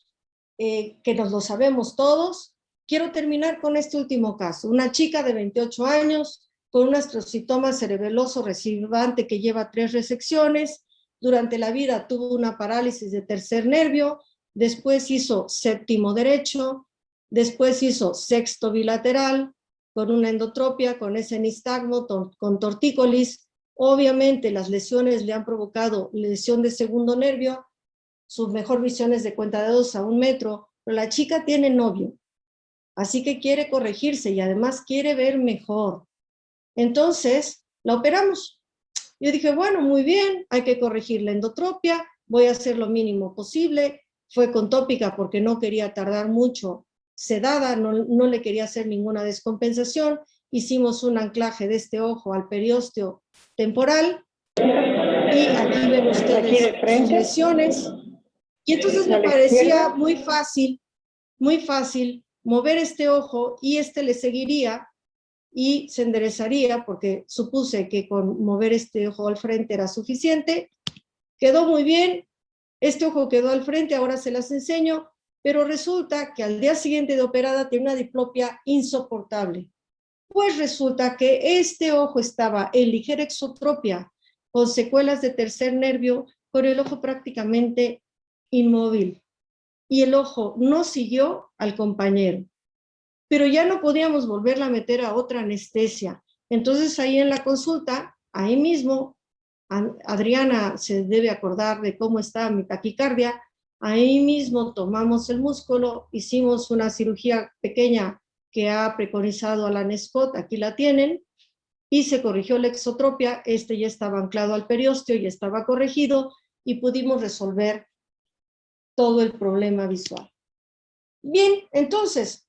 que nos lo sabemos todos, quiero terminar con este último caso. Una chica de 28 años con un astrocitoma cerebeloso recidivante que lleva 3 resecciones. Durante la vida tuvo una parálisis de tercer nervio, después hizo séptimo derecho, después hizo sexto bilateral, con una endotropia, con ese nistagmo, con tortícolis. Obviamente las lesiones le han provocado lesión de segundo nervio, su mejor visión es de cuentadedos a 1 metro, pero la chica tiene novio, así que quiere corregirse y además quiere ver mejor. Entonces, la operamos. Yo dije, bueno, muy bien, hay que corregir la endotropia, voy a hacer lo mínimo posible. Fue con tópica porque no quería tardar mucho sedada, no le quería hacer ninguna descompensación. Hicimos un anclaje de este ojo al periósteo temporal y aquí ven ustedes sus lesiones. Y entonces me parecía muy fácil mover este ojo y este le seguiría y se enderezaría porque supuse que con mover este ojo al frente era suficiente. Quedó muy bien, este ojo quedó al frente, ahora se las enseño, pero resulta que al día siguiente de operada tenía una diplopia insoportable. Pues resulta que este ojo estaba en ligera exotropia, con secuelas de tercer nervio, con el ojo prácticamente inmóvil. Y el ojo no siguió al compañero. Pero ya no podíamos volverla a meter a otra anestesia. Entonces ahí en la consulta, ahí mismo, Adriana se debe acordar de cómo estaba mi taquicardia, ahí mismo tomamos el músculo, hicimos una cirugía pequeña que ha preconizado Alan Scott, aquí la tienen, y se corrigió la exotropia, este ya estaba anclado al periósteo, ya estaba corregido, y pudimos resolver todo el problema visual. Bien, entonces,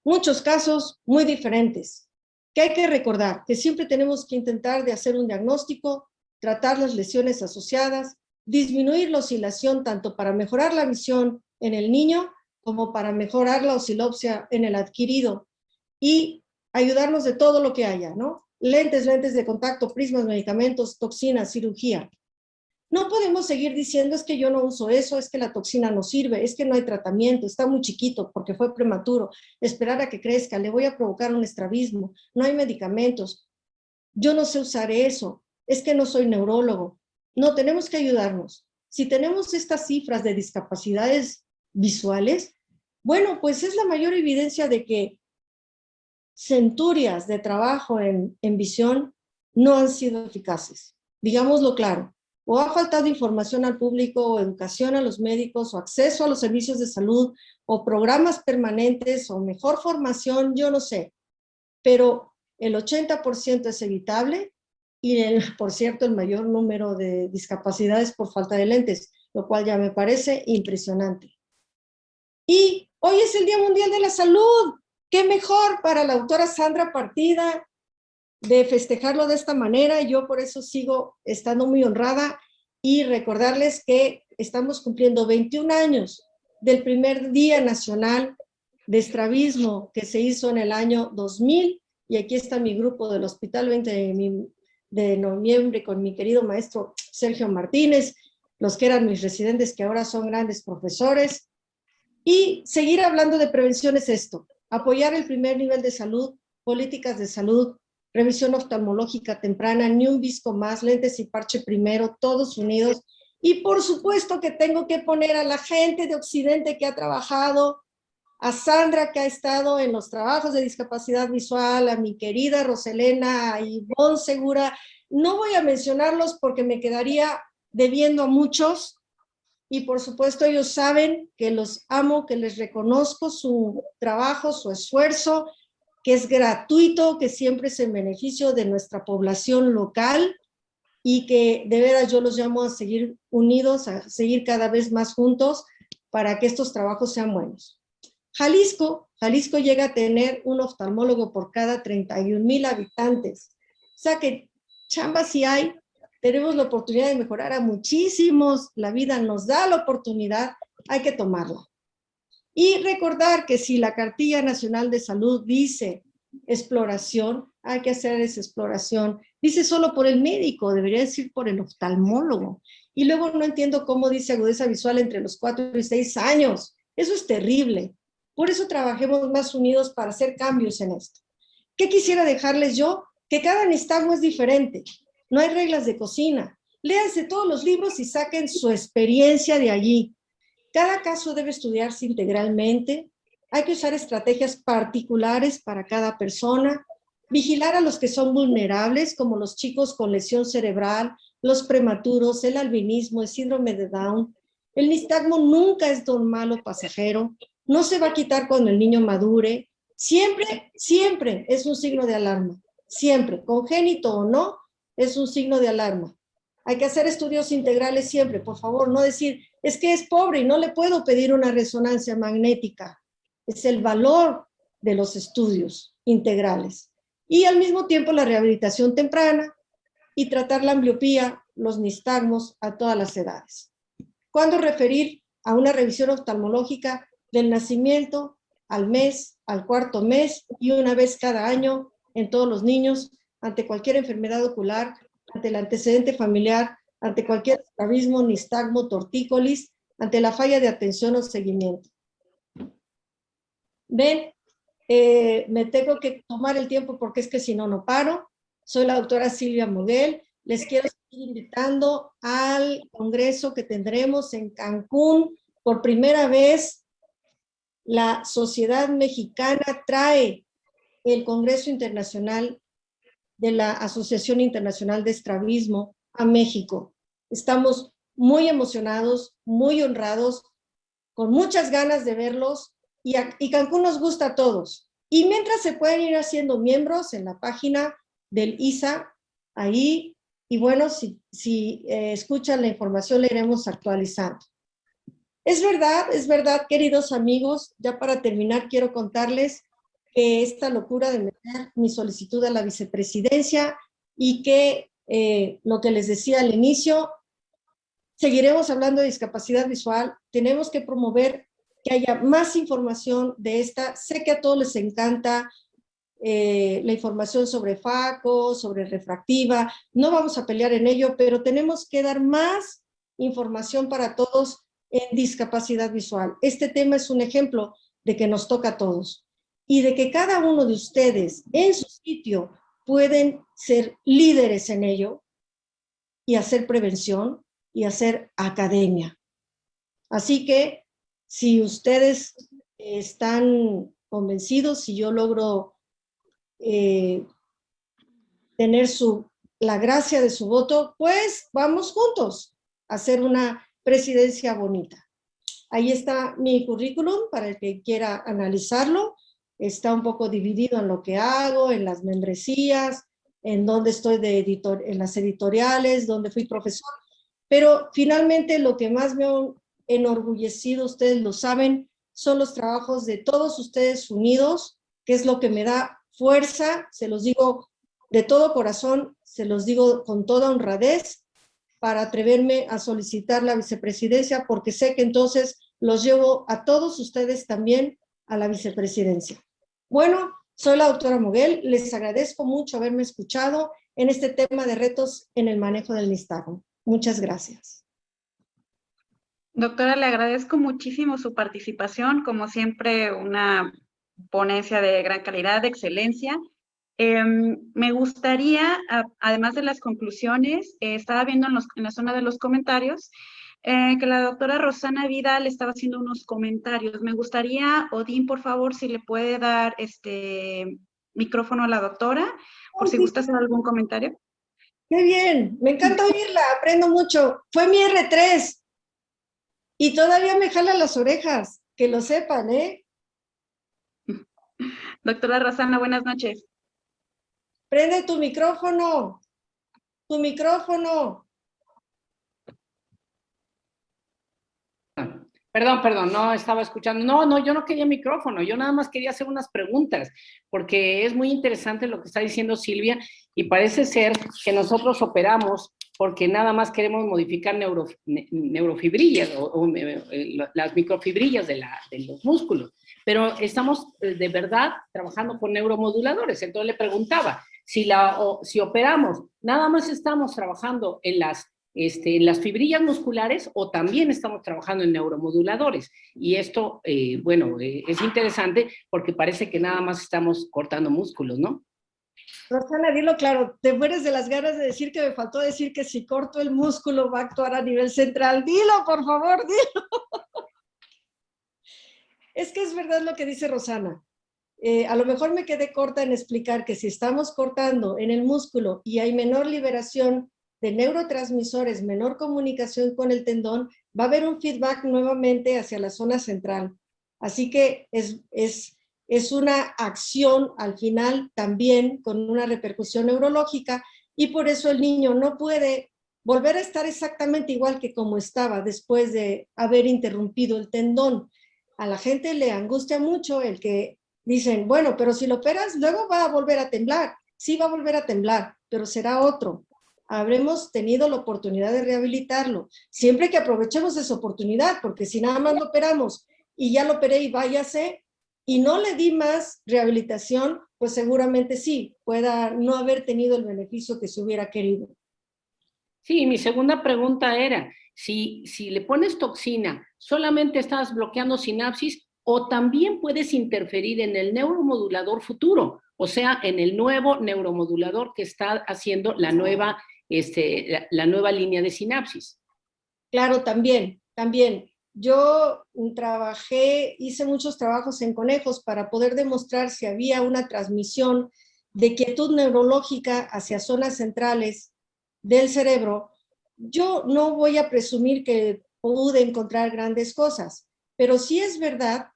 muchos casos muy diferentes, que hay que recordar que siempre tenemos que intentar de hacer un diagnóstico, tratar las lesiones asociadas, disminuir la oscilación tanto para mejorar la visión en el niño como para mejorar la oscilopsia en el adquirido y ayudarnos de todo lo que haya, ¿no? Lentes de contacto, prismas, medicamentos, toxinas, cirugía. No podemos seguir diciendo es que yo no uso eso, es que la toxina no sirve, es que no hay tratamiento, está muy chiquito porque fue prematuro, esperar a que crezca, le voy a provocar un estrabismo, no hay medicamentos, yo no sé usar eso, es que no soy neurólogo. No, tenemos que ayudarnos. Si tenemos estas cifras de discapacidades visuales, bueno, pues es la mayor evidencia de que centurias de trabajo en visión no han sido eficaces. Digámoslo claro. O ha faltado información al público, o educación a los médicos, o acceso a los servicios de salud, o programas permanentes, o mejor formación, yo no sé. Pero el 80% es evitable y, por cierto, el mayor número de discapacidades por falta de lentes, lo cual ya me parece impresionante. Y hoy es el Día Mundial de la Salud. ¿Qué mejor para la autora Sandra Partida de festejarlo de esta manera? Yo por eso sigo estando muy honrada y recordarles que estamos cumpliendo 21 años del primer Día Nacional de Estrabismo que se hizo en el año 2000 y aquí está mi grupo del Hospital 20 de noviembre con mi querido maestro Sergio Martínez, los que eran mis residentes que ahora son grandes profesores, y seguir hablando de prevención es esto, apoyar el primer nivel de salud, políticas de salud, revisión oftalmológica temprana, ni un visco más, lentes y parche primero, todos unidos. Y por supuesto que tengo que poner a la gente de Occidente que ha trabajado, a Sandra que ha estado en los trabajos de discapacidad visual, a mi querida Roselena, a Ivonne Segura. No voy a mencionarlos porque me quedaría debiendo a muchos, y por supuesto ellos saben que los amo, que les reconozco su trabajo, su esfuerzo, que es gratuito, que siempre es en beneficio de nuestra población local y que de veras yo los llamo a seguir unidos, a seguir cada vez más juntos para que estos trabajos sean buenos. Jalisco llega a tener un oftalmólogo por cada 31,000 habitantes. O sea que chamba sí hay, tenemos la oportunidad de mejorar a muchísimos, la vida nos da la oportunidad, hay que tomarla. Y recordar que si la Cartilla Nacional de Salud dice exploración, hay que hacer esa exploración. Dice solo por el médico, debería decir por el oftalmólogo. Y luego no entiendo cómo dice agudeza visual entre los 4 y 6 años. Eso es terrible. Por eso trabajemos más unidos para hacer cambios en esto. ¿Qué quisiera dejarles yo? Que cada nistagmo es diferente. No hay reglas de cocina. Léanse todos los libros y saquen su experiencia de allí. Cada caso debe estudiarse integralmente. Hay que usar estrategias particulares para cada persona. Vigilar a los que son vulnerables, como los chicos con lesión cerebral, los prematuros, el albinismo, el síndrome de Down. El nistagmo nunca es normal o pasajero, no se va a quitar cuando el niño madure, siempre, siempre es un signo de alarma, siempre, congénito o no, es un signo de alarma. Hay que hacer estudios integrales siempre, por favor, no decir, es que es pobre y no le puedo pedir una resonancia magnética. Es el valor de los estudios integrales. Y al mismo tiempo la rehabilitación temprana y tratar la ambliopía, los nistagmos a todas las edades. ¿Cuándo referir a una revisión oftalmológica del nacimiento al mes, al cuarto mes y una vez cada año en todos los niños ante cualquier enfermedad ocular, ante el antecedente familiar, ante cualquier estrabismo, nistagmo, tortícolis, ante la falla de atención o seguimiento? Ven, me tengo que tomar el tiempo porque es que si no, no paro. Soy la doctora Silvia Moguel. Les quiero seguir invitando al congreso que tendremos en Cancún. Por primera vez, la Sociedad Mexicana trae el Congreso Internacional de la Asociación Internacional de Estrabismo a México. Estamos muy emocionados, muy honrados, con muchas ganas de verlos, y Cancún nos gusta a todos. Y mientras se pueden ir haciendo miembros en la página del ISA, ahí, y bueno, si escuchan la información, la iremos actualizando. Es verdad, queridos amigos, ya para terminar quiero contarles que esta locura de meter mi solicitud a la vicepresidencia y que lo que les decía al inicio, seguiremos hablando de discapacidad visual, tenemos que promover que haya más información de esta. Sé que a todos les encanta la información sobre FACO, sobre refractiva, no vamos a pelear en ello, pero tenemos que dar más información para todos en discapacidad visual. Este tema es un ejemplo de que nos toca a todos y de que cada uno de ustedes en su sitio pueden ser líderes en ello y hacer prevención y hacer academia. Así que si ustedes están convencidos, si yo logro tener la gracia de su voto, pues vamos juntos a hacer una presidencia bonita. Ahí está mi currículum para el que quiera analizarlo. Está un poco dividido en lo que hago, en las membresías, en donde estoy en las editoriales, donde fui profesor. Pero finalmente lo que más me ha enorgullecido, ustedes lo saben, son los trabajos de todos ustedes unidos, que es lo que me da fuerza, se los digo de todo corazón, se los digo con toda honradez, para atreverme a solicitar la vicepresidencia, porque sé que entonces los llevo a todos ustedes también a la vicepresidencia. Bueno, soy la doctora Moguel, les agradezco mucho haberme escuchado en este tema de retos en el manejo del nistagmo. Muchas gracias. Doctora, le agradezco muchísimo su participación, como siempre una ponencia de gran calidad, de excelencia. Me gustaría, además de las conclusiones, estaba viendo en la zona de los comentarios, que la doctora Rosana Vidal estaba haciendo unos comentarios. Me gustaría, Odín, por favor, si le puede dar micrófono a la doctora, por si gusta hacer algún comentario. Qué bien, me encanta oírla, aprendo mucho. Fue mi R3 y todavía me jala las orejas, que lo sepan, ¿eh? Doctora Rosana, buenas noches. Prende tu micrófono, tu micrófono. Perdón, no estaba escuchando. No, yo no quería micrófono, yo nada más quería hacer unas preguntas, porque es muy interesante lo que está diciendo Silvia, y parece ser que nosotros operamos porque nada más queremos modificar neurofibrillas o las microfibrillas de los músculos, pero estamos de verdad trabajando con neuromoduladores. Entonces le preguntaba, si operamos, nada más estamos trabajando en las fibrillas musculares o también estamos trabajando en neuromoduladores. Y esto, es interesante porque parece que nada más estamos cortando músculos, ¿no? Rosana, dilo claro, te mueres de las ganas de decir que me faltó decir que si corto el músculo va a actuar a nivel central. Dilo, por favor, dilo. Es que es verdad lo que dice Rosana. A lo mejor me quedé corta en explicar que si estamos cortando en el músculo y hay menor liberación de neurotransmisores, menor comunicación con el tendón, va a haber un feedback nuevamente hacia la zona central. Así que es una acción al final también con una repercusión neurológica, y por eso el niño no puede volver a estar exactamente igual que como estaba después de haber interrumpido el tendón. A la gente le angustia mucho el que dicen, bueno, pero si lo operas, luego va a volver a temblar. Sí va a volver a temblar, pero será otro. Habremos tenido la oportunidad de rehabilitarlo. Siempre que aprovechemos esa oportunidad, porque si nada más lo operamos y ya lo operé y váyase, y no le di más rehabilitación, pues seguramente sí, pueda no haber tenido el beneficio que se hubiera querido. Sí, mi segunda pregunta era, si le pones toxina, ¿solamente estás bloqueando sinapsis o también puedes interferir en el neuromodulador futuro? O sea, en el nuevo neuromodulador que está haciendo la nueva, la nueva línea de sinapsis. Claro, también, también. Yo hice muchos trabajos en conejos para poder demostrar si había una transmisión de quietud neurológica hacia zonas centrales del cerebro. Yo no voy a presumir que pude encontrar grandes cosas, pero sí es verdad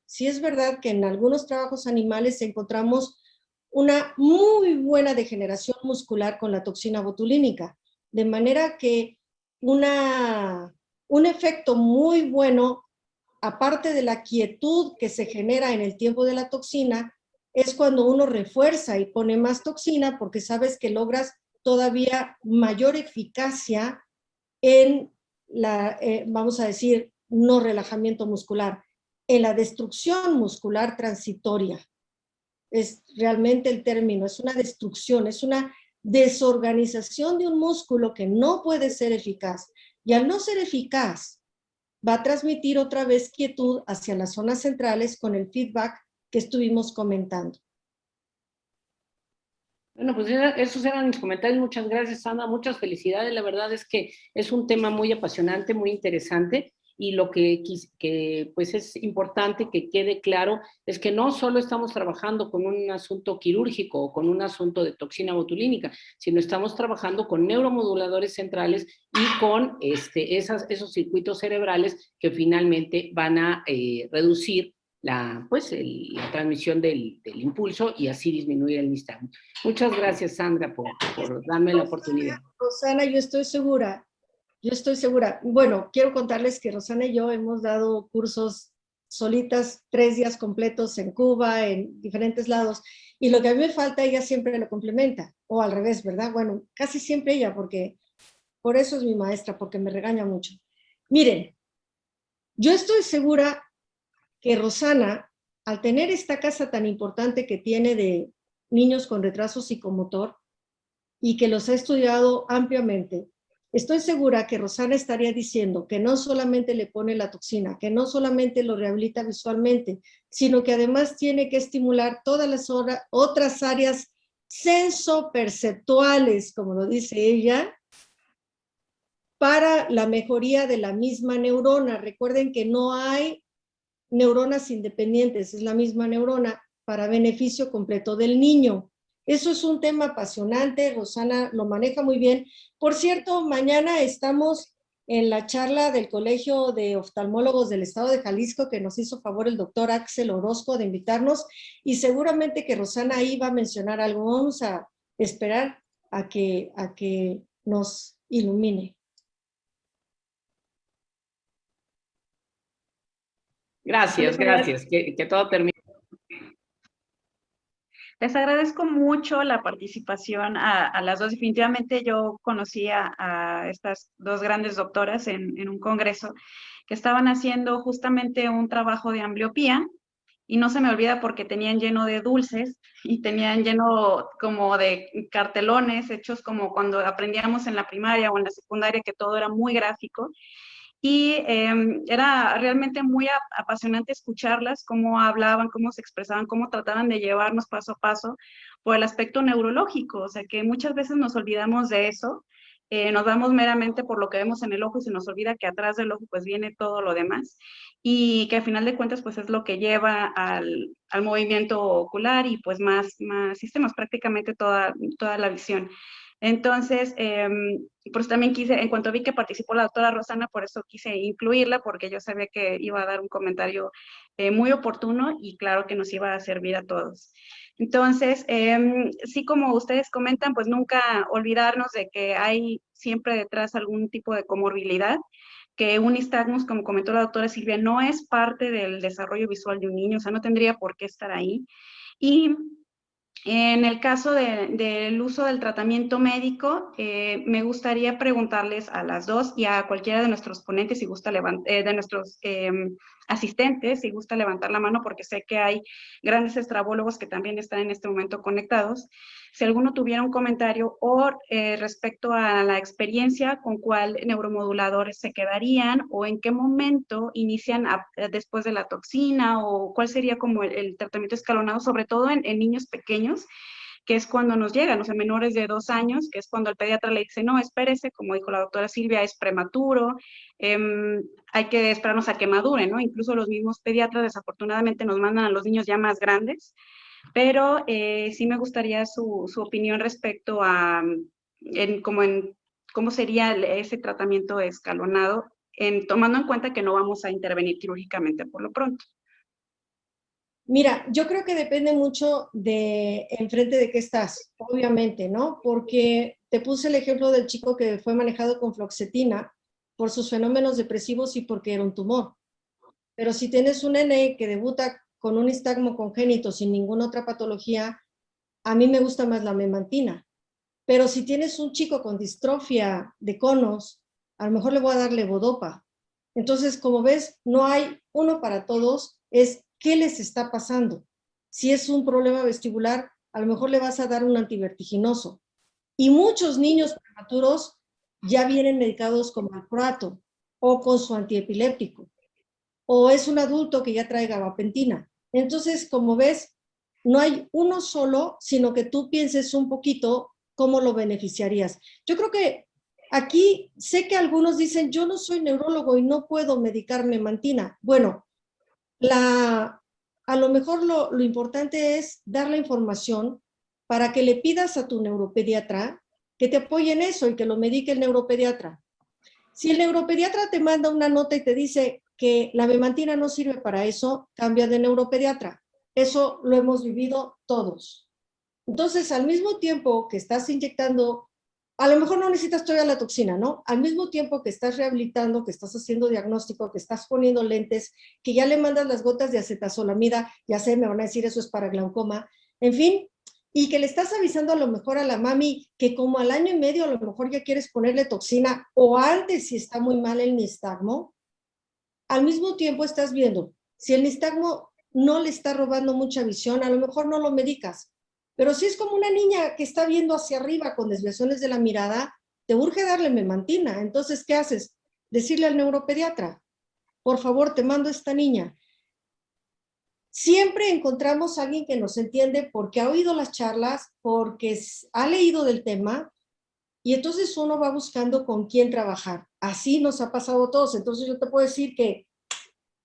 que en algunos trabajos animales encontramos una muy buena degeneración muscular con la toxina botulínica, de manera que un efecto muy bueno, aparte de la quietud que se genera en el tiempo de la toxina, es cuando uno refuerza y pone más toxina, porque sabes que logras todavía mayor eficacia en vamos a decir, no relajamiento muscular, en la destrucción muscular transitoria. Es realmente el término, es una destrucción, es una desorganización de un músculo que no puede ser eficaz. Y al no ser eficaz, va a transmitir otra vez quietud hacia las zonas centrales con el feedback que estuvimos comentando. Bueno, pues esos eran mis comentarios. Muchas gracias, Ana. Muchas felicidades. La verdad es que es un tema muy apasionante, muy interesante. Y lo que pues es importante que quede claro es que no solo estamos trabajando con un asunto quirúrgico o con un asunto de toxina botulínica, sino estamos trabajando con neuromoduladores centrales y con esos circuitos cerebrales que finalmente van a reducir la transmisión del impulso y así disminuir el nistagmo. Muchas gracias, Sandra, por darme la oportunidad. Rosana, yo estoy segura. Bueno, quiero contarles que Rosana y yo hemos dado cursos solitas 3 días completos en Cuba, en diferentes lados, y lo que a mí me falta, ella siempre lo complementa, o al revés, ¿verdad? Bueno, casi siempre ella, porque por eso es mi maestra, porque me regaña mucho. Miren, yo estoy segura que Rosana, al tener esta casa tan importante que tiene de niños con retraso psicomotor y que los ha estudiado ampliamente, estoy segura que Rosana estaría diciendo que no solamente le pone la toxina, que no solamente lo rehabilita visualmente, sino que además tiene que estimular todas las otras áreas sensoperceptuales, como lo dice ella, para la mejoría de la misma neurona. Recuerden que no hay neuronas independientes, es la misma neurona para beneficio completo del niño. Eso es un tema apasionante, Rosana lo maneja muy bien. Por cierto, mañana estamos en la charla del Colegio de Oftalmólogos del Estado de Jalisco, que nos hizo favor el doctor Axel Orozco de invitarnos, y seguramente que Rosana ahí va a mencionar algo. Vamos a esperar a que nos ilumine. Gracias, gracias. Que todo termine. Les agradezco mucho la participación a las dos. Definitivamente yo conocí a estas dos grandes doctoras en un congreso que estaban haciendo justamente un trabajo de ambliopía, y no se me olvida porque tenían lleno de dulces y tenían lleno como de cartelones hechos como cuando aprendíamos en la primaria o en la secundaria, que todo era muy gráfico. Y era realmente muy apasionante escucharlas, cómo hablaban, cómo se expresaban, cómo trataban de llevarnos paso a paso por el aspecto neurológico. O sea, que muchas veces nos olvidamos de eso, nos damos meramente por lo que vemos en el ojo y se nos olvida que atrás del ojo pues viene todo lo demás, y que al final de cuentas pues es lo que lleva al movimiento ocular y pues más sistemas, prácticamente toda la visión. Entonces, pues también quise, en cuanto vi que participó la doctora Rosana, por eso quise incluirla, porque yo sabía que iba a dar un comentario muy oportuno y claro que nos iba a servir a todos. Entonces, sí, como ustedes comentan, pues nunca olvidarnos de que hay siempre detrás algún tipo de comorbilidad, que un nistagmus, como comentó la doctora Silvia, no es parte del desarrollo visual de un niño, o sea, no tendría por qué estar ahí. Y en el caso del uso del tratamiento médico, me gustaría preguntarles a las dos y a cualquiera de nuestros ponentes, si gusta de nuestros asistentes, si gusta levantar la mano, porque sé que hay grandes estrabólogos que también están en este momento conectados. Si alguno tuviera un comentario o respecto a la experiencia, con cuál neuromoduladores se quedarían o en qué momento inician después de la toxina o cuál sería como el tratamiento escalonado, sobre todo en niños pequeños, que es cuando nos llegan, o sea, menores de 2 años, que es cuando el pediatra le dice, no, espérese, como dijo la doctora Silvia, es prematuro, hay que esperarnos a que madure, ¿no? Incluso los mismos pediatras desafortunadamente nos mandan a los niños ya más grandes, pero sí me gustaría su opinión respecto a cómo sería ese tratamiento escalonado, tomando en cuenta que no vamos a intervenir quirúrgicamente por lo pronto. Mira, yo creo que depende mucho de enfrente de qué estás, obviamente, ¿no? Porque te puse el ejemplo del chico que fue manejado con fluoxetina por sus fenómenos depresivos y porque era un tumor. Pero si tienes un nene que debuta con un nistagmo congénito sin ninguna otra patología, a mí me gusta más la memantina. Pero si tienes un chico con distrofia de conos, a lo mejor le voy a dar levodopa. Entonces, como ves, no hay uno para todos, es qué les está pasando. Si es un problema vestibular, a lo mejor le vas a dar un antivertiginoso. Y muchos niños prematuros ya vienen medicados con valproato o con su antiepiléptico. O es un adulto que ya trae gabapentina. Entonces, como ves, no hay uno solo, sino que tú pienses un poquito cómo lo beneficiarías. Yo creo que aquí sé que algunos dicen, yo no soy neurólogo y no puedo medicarme memantina. Bueno, a lo mejor lo importante es dar la información para que le pidas a tu neuropediatra que te apoye en eso y que lo medique el neuropediatra. Si el neuropediatra te manda una nota y te dice que la memantina no sirve para eso, cambia de neuropediatra. Eso lo hemos vivido todos. Entonces, al mismo tiempo que estás inyectando, a lo mejor no necesitas todavía la toxina, ¿no? Al mismo tiempo que estás rehabilitando, que estás haciendo diagnóstico, que estás poniendo lentes, que ya le mandas las gotas de acetazolamida, ya sé, me van a decir eso es para glaucoma, en fin, y que le estás avisando a lo mejor a la mami que como al año y medio a lo mejor ya quieres ponerle toxina o antes si está muy mal el nistagmo, al mismo tiempo estás viendo, si el nistagmo no le está robando mucha visión, a lo mejor no lo medicas, pero si es como una niña que está viendo hacia arriba con desviaciones de la mirada, te urge darle memantina. Entonces, ¿qué haces? Decirle al neuropediatra, por favor, te mando a esta niña. Siempre encontramos a alguien que nos entiende porque ha oído las charlas, porque ha leído del tema, y entonces uno va buscando con quién trabajar. Así nos ha pasado a todos. Entonces yo te puedo decir que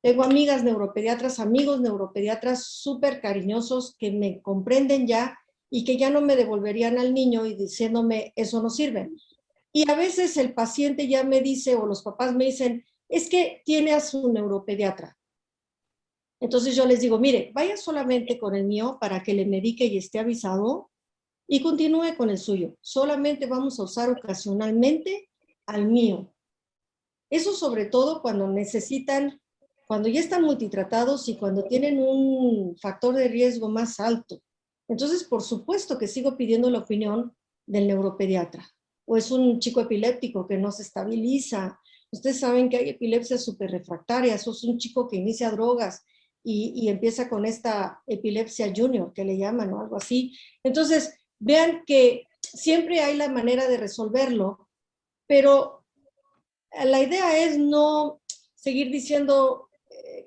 tengo amigas neuropediatras, amigos neuropediatras súper cariñosos que me comprenden ya y que ya no me devolverían al niño y diciéndome, eso no sirve. Y a veces el paciente ya me dice, o los papás me dicen, es que tiene a su neuropediatra. Entonces yo les digo, mire, vaya solamente con el mío para que le medique y esté avisado y continúe con el suyo. Solamente vamos a usar ocasionalmente al mío. Eso sobre todo cuando necesitan, cuando ya están multitratados y cuando tienen un factor de riesgo más alto. Entonces, por supuesto que sigo pidiendo la opinión del neuropediatra. O es un chico epiléptico que no se estabiliza. Ustedes saben que hay epilepsias súper refractarias. O es un chico que inicia drogas y empieza con esta epilepsia junior, que le llaman o algo así. Entonces, vean que siempre hay la manera de resolverlo, pero la idea es no seguir diciendo,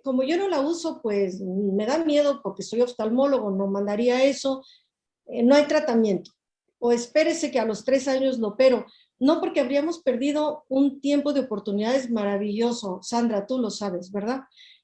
como yo no la uso, pues me da miedo porque soy oftalmólogo, no mandaría eso, no hay tratamiento. O espérese que a los 3 años lo opero. No, porque habríamos perdido un tiempo de oportunidades maravilloso. Sandra, tú lo sabes, ¿verdad?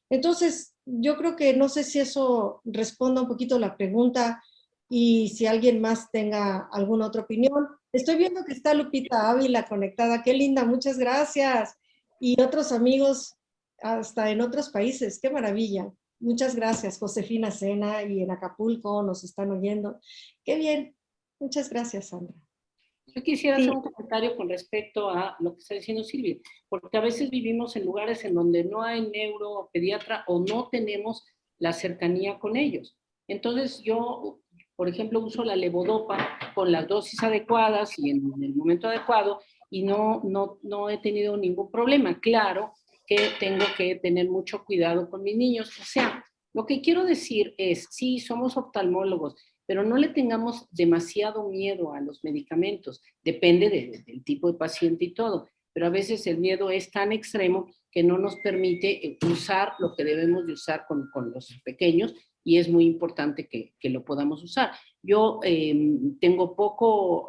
Entonces, yo creo que no sé si eso responda un poquito la pregunta y si alguien más tenga alguna otra opinión. Estoy viendo que está Lupita Ávila conectada. Qué linda, muchas gracias. Y otros amigos hasta en otros países. Qué maravilla. Muchas gracias. Josefina Sena y en Acapulco nos están oyendo. Qué bien. Muchas gracias, Sandra. Yo quisiera Sí. hacer un comentario con respecto a lo que está diciendo Silvia, porque a veces vivimos en lugares en donde no hay neuropediatra o no tenemos la cercanía con ellos. Entonces yo, por ejemplo, uso la levodopa con las dosis adecuadas y en el momento adecuado y no he tenido ningún problema. Claro que tengo que tener mucho cuidado con mis niños. O sea, lo que quiero decir es, sí, somos oftalmólogos, pero no le tengamos demasiado miedo a los medicamentos, depende del tipo de paciente y todo, pero a veces el miedo es tan extremo que no nos permite usar lo que debemos de usar con los pequeños y es muy importante que lo podamos usar. Yo tengo poco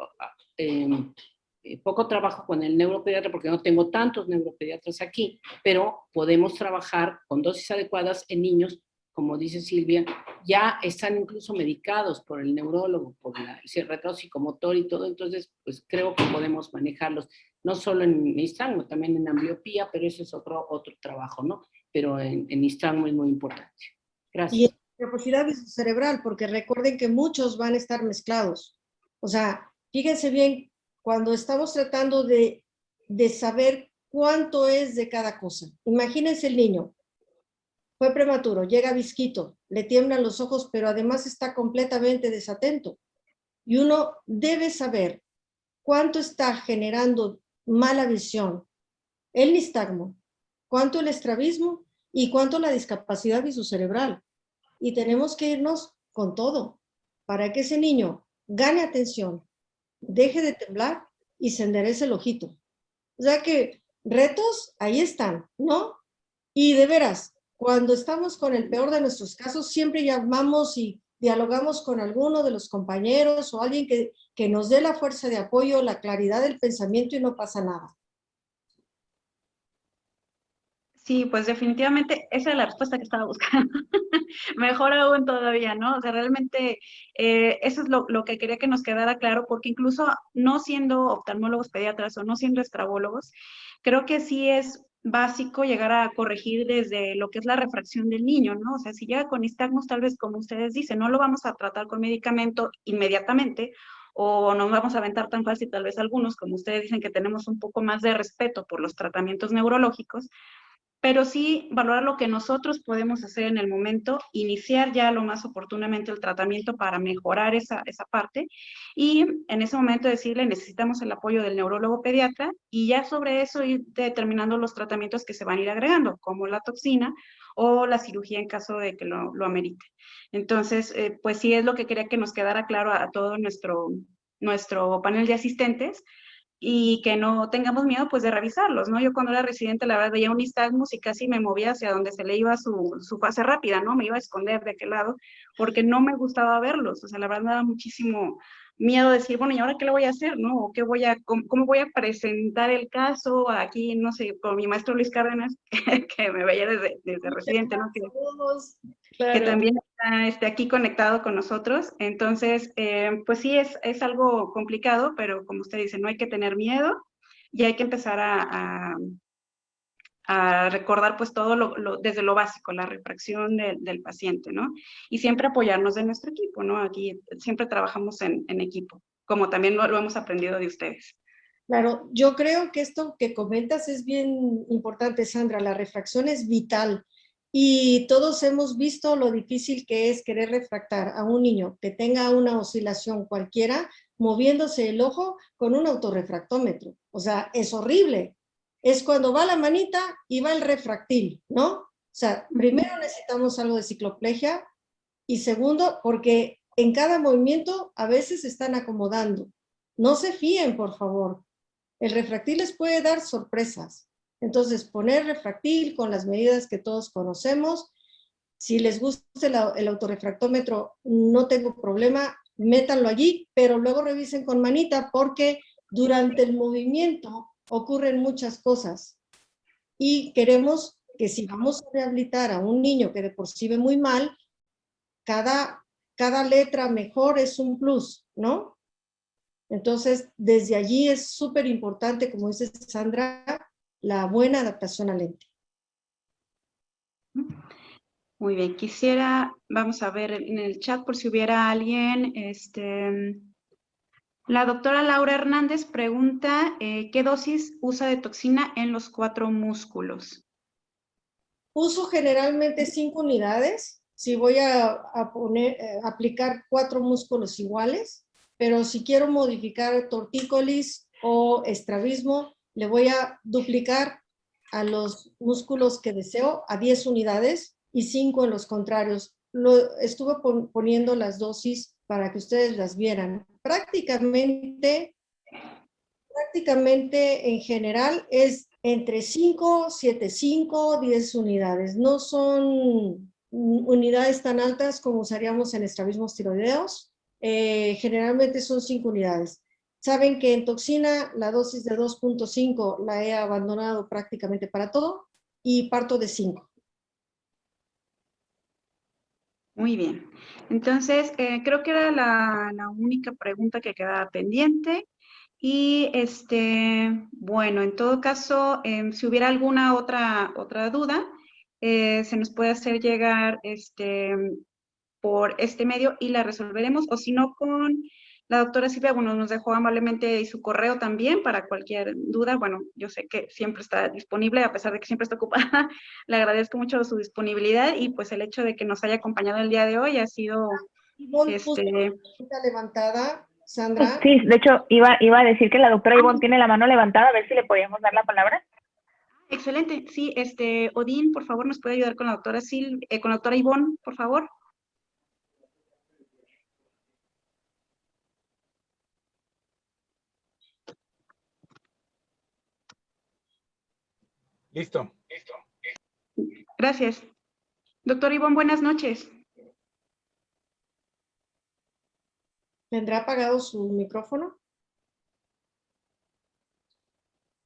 trabajo con el neuropediatra porque no tengo tantos neuropediatras aquí, pero podemos trabajar con dosis adecuadas en niños, como dice Silvia, ya están incluso medicados por el neurólogo, por el retraso psicomotor y todo, entonces pues creo que podemos manejarlos, no solo en nistagmo, también en ambliopía, pero ese es otro trabajo, ¿no? Pero en nistagmo es muy importante. Y en Gracias. discapacidad cerebral, porque recuerden que muchos van a estar mezclados. O sea, fíjense bien, cuando estamos tratando de saber cuánto es de cada cosa. Imagínense el niño, fue prematuro, llega visquito, le tiemblan los ojos, pero además está completamente desatento. Y uno debe saber cuánto está generando mala visión, el nistagmo, cuánto el estrabismo y cuánto la discapacidad visocerebral. Y tenemos que irnos con todo para que ese niño gane atención, deje de temblar y se enderece el ojito. O sea que retos ahí están, ¿no? Y de veras, cuando estamos con el peor de nuestros casos, siempre llamamos y dialogamos con alguno de los compañeros o alguien que nos dé la fuerza de apoyo, la claridad del pensamiento y no pasa nada. Sí, pues definitivamente esa es la respuesta que estaba buscando. Mejor aún todavía, ¿no? O sea, realmente eso es lo que quería que nos quedara claro, porque incluso no siendo oftalmólogos pediatras o no siendo estrabólogos, creo que sí es básico llegar a corregir desde lo que es la refracción del niño, ¿no? O sea, si llega con nistagmus, tal vez como ustedes dicen, no lo vamos a tratar con medicamento inmediatamente, o nos vamos a aventar tan fácil tal vez algunos, como ustedes dicen que tenemos un poco más de respeto por los tratamientos neurológicos, pero sí valorar lo que nosotros podemos hacer en el momento, iniciar ya lo más oportunamente el tratamiento para mejorar esa parte y en ese momento decirle necesitamos el apoyo del neurólogo pediatra y ya sobre eso ir determinando los tratamientos que se van a ir agregando, como la toxina o la cirugía en caso de que lo amerite. Entonces, pues sí es lo que quería que nos quedara claro a todo nuestro panel de asistentes, y que no tengamos miedo pues de revisarlos, ¿no? Yo cuando era residente la verdad veía un nistagmus y casi me movía hacia donde se le iba su fase rápida, ¿no? Me iba a esconder de aquel lado porque no me gustaba verlos, o sea, la verdad me daba muchísimo miedo decir, bueno, ¿y ahora qué le voy a hacer, no? ¿O cómo voy a presentar el caso aquí, no sé, con mi maestro Luis Cárdenas, que me veía desde residente, ¿no? Que Claro. también está aquí conectado con nosotros. Entonces, pues sí, es algo complicado, pero como usted dice, no hay que tener miedo y hay que empezar a recordar pues todo desde lo básico, la refracción del paciente, ¿no? Y siempre apoyarnos de nuestro equipo, ¿no? Aquí siempre trabajamos en equipo, como también lo hemos aprendido de ustedes. Claro, yo creo que esto que comentas es bien importante, Sandra. La refracción es vital y todos hemos visto lo difícil que es querer refractar a un niño que tenga una oscilación cualquiera moviéndose el ojo con un autorrefractómetro. O sea, es horrible. Es cuando va la manita y va el refractil, ¿no? O sea, primero necesitamos algo de cicloplegia y segundo, porque en cada movimiento a veces se están acomodando. No se fíen, por favor. El refractil les puede dar sorpresas. Entonces, poner refractil con las medidas que todos conocemos. Si les gusta el autorrefractómetro, no tengo problema, métanlo allí, pero luego revisen con manita porque durante el movimiento ocurren muchas cosas. Y queremos que si vamos a rehabilitar a un niño que de por sí ve muy mal, cada letra mejor es un plus, ¿no? Entonces, desde allí es súper importante, como dice Sandra, la buena adaptación al lente. Muy bien, vamos a ver en el chat por si hubiera alguien, la doctora Laura Hernández pregunta, ¿qué dosis usa de toxina en los 4 músculos? Uso generalmente 5 unidades, si voy a aplicar 4 músculos iguales, pero si quiero modificar tortícolis o estrabismo, le voy a duplicar a los músculos que deseo a 10 unidades y 5 en los contrarios. Estuve poniendo las dosis para que ustedes las vieran. Prácticamente en general es entre 5, 7, 5, 10 unidades. No son unidades tan altas como usaríamos en estrabismos tiroideos. Generalmente son 5 unidades. Saben que en toxina la dosis de 2.5 la he abandonado prácticamente para todo y parto de 5. Muy bien. Entonces, creo que era la única pregunta que quedaba pendiente. Y bueno, en todo caso, si hubiera alguna otra duda, se nos puede hacer llegar por este medio y la resolveremos, o si no, con la doctora Silvia, bueno, nos dejó amablemente su correo también para cualquier duda. Bueno, yo sé que siempre está disponible, a pesar de que siempre está ocupada. Le agradezco mucho su disponibilidad y pues el hecho de que nos haya acompañado el día de hoy ha sido... Puso la levantada, Sandra. Sí, de hecho, iba a decir que la doctora Ivonne tiene la mano levantada, a ver si le podíamos dar la palabra. Excelente, sí, Odín, por favor, nos puede ayudar con la doctora con la doctora Ivonne, por favor. Listo. Gracias. Doctora Ivonne, buenas noches. ¿Tendrá apagado su micrófono?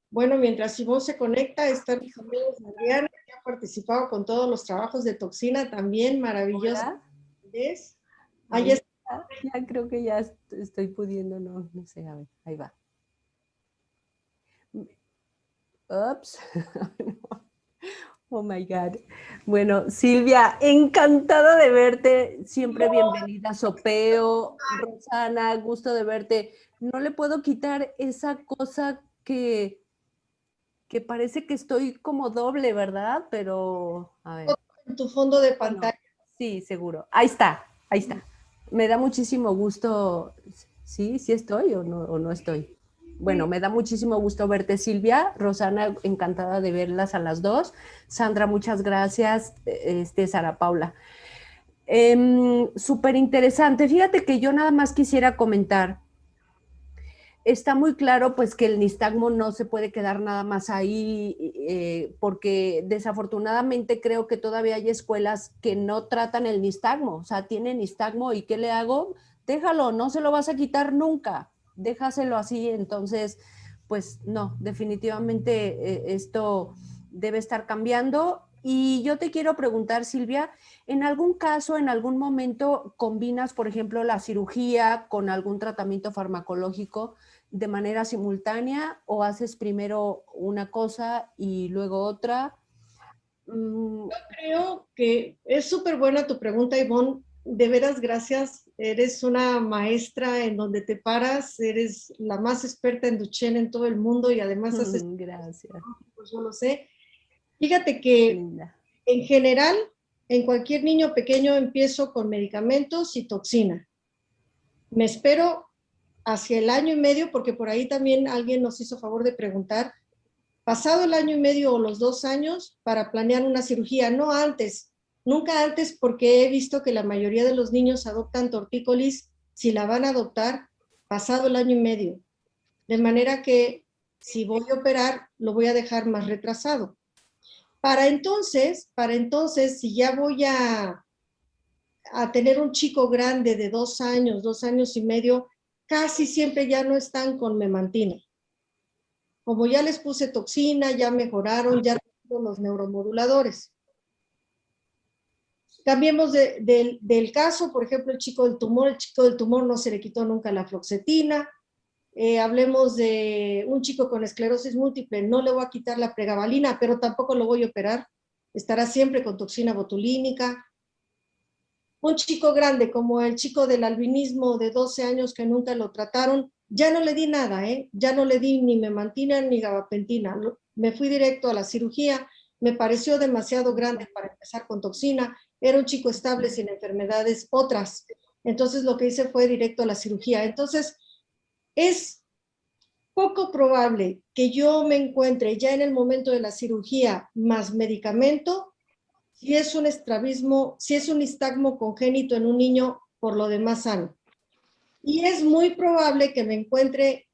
Bueno, mientras Ivonne se conecta, están mis amigos Adriana, que ha participado con todos los trabajos de toxina, también maravillosa. Ahí está. Ya creo que ya estoy pudiendo, no sé, a ver, ahí va. Ups. Oh my God. Bueno, Silvia, encantada de verte, siempre bienvenida, Sopeo, Rosana, gusto de verte. No le puedo quitar esa cosa que parece que estoy como doble, ¿verdad? Pero, a ver. En tu fondo de pantalla. Bueno, sí, seguro. Ahí está. Me da muchísimo gusto. ¿Sí estoy o no estoy? Bueno, me da muchísimo gusto verte, Silvia. Rosana, encantada de verlas a las dos. Sandra, muchas gracias. Sara Paula. Súper interesante. Fíjate que yo nada más quisiera comentar. Está muy claro pues que el nistagmo no se puede quedar nada más ahí porque desafortunadamente creo que todavía hay escuelas que no tratan el nistagmo, o sea, tienen nistagmo y ¿qué le hago? Déjalo, no se lo vas a quitar nunca, déjaselo así. Entonces, pues no, definitivamente esto debe estar cambiando. Y yo te quiero preguntar, Silvia, ¿en algún caso, en algún momento combinas, por ejemplo, la cirugía con algún tratamiento farmacológico de manera simultánea o haces primero una cosa y luego otra? Yo creo que es súper buena tu pregunta, Ivonne. De veras, gracias. Eres una maestra en donde te paras, eres la más experta en Duchenne en todo el mundo y además haces... Gracias. Pues yo lo sé. Fíjate que Linda. En general, en cualquier niño pequeño empiezo con medicamentos y toxina. Me espero hacia el año y medio, porque por ahí también alguien nos hizo favor de preguntar, pasado el año y medio o los 2 años para planear una cirugía, no antes, nunca antes, porque he visto que la mayoría de los niños adoptan tortícolis si la van a adoptar pasado el año y medio. De manera que si voy a operar, lo voy a dejar más retrasado. Para entonces, si ya voy a tener un chico grande de 2 años, 2 años y medio, casi siempre ya no están con memantina. Como ya les puse toxina, ya mejoraron, ya los neuromoduladores. Cambiemos del caso, por ejemplo, el chico del tumor no se le quitó nunca la fluoxetina, hablemos de un chico con esclerosis múltiple, no le voy a quitar la pregabalina, pero tampoco lo voy a operar, estará siempre con toxina botulínica. Un chico grande, como el chico del albinismo de 12 años que nunca lo trataron, ya no le di nada, ya no le di ni memantina ni gabapentina, me fui directo a la cirugía, me pareció demasiado grande para empezar con toxina, era un chico estable sin enfermedades otras, entonces lo que hice fue directo a la cirugía. Entonces, es poco probable que yo me encuentre ya en el momento de la cirugía más medicamento, si es un estrabismo, si es un nistagmo congénito en un niño por lo demás sano. Y es muy probable que me encuentre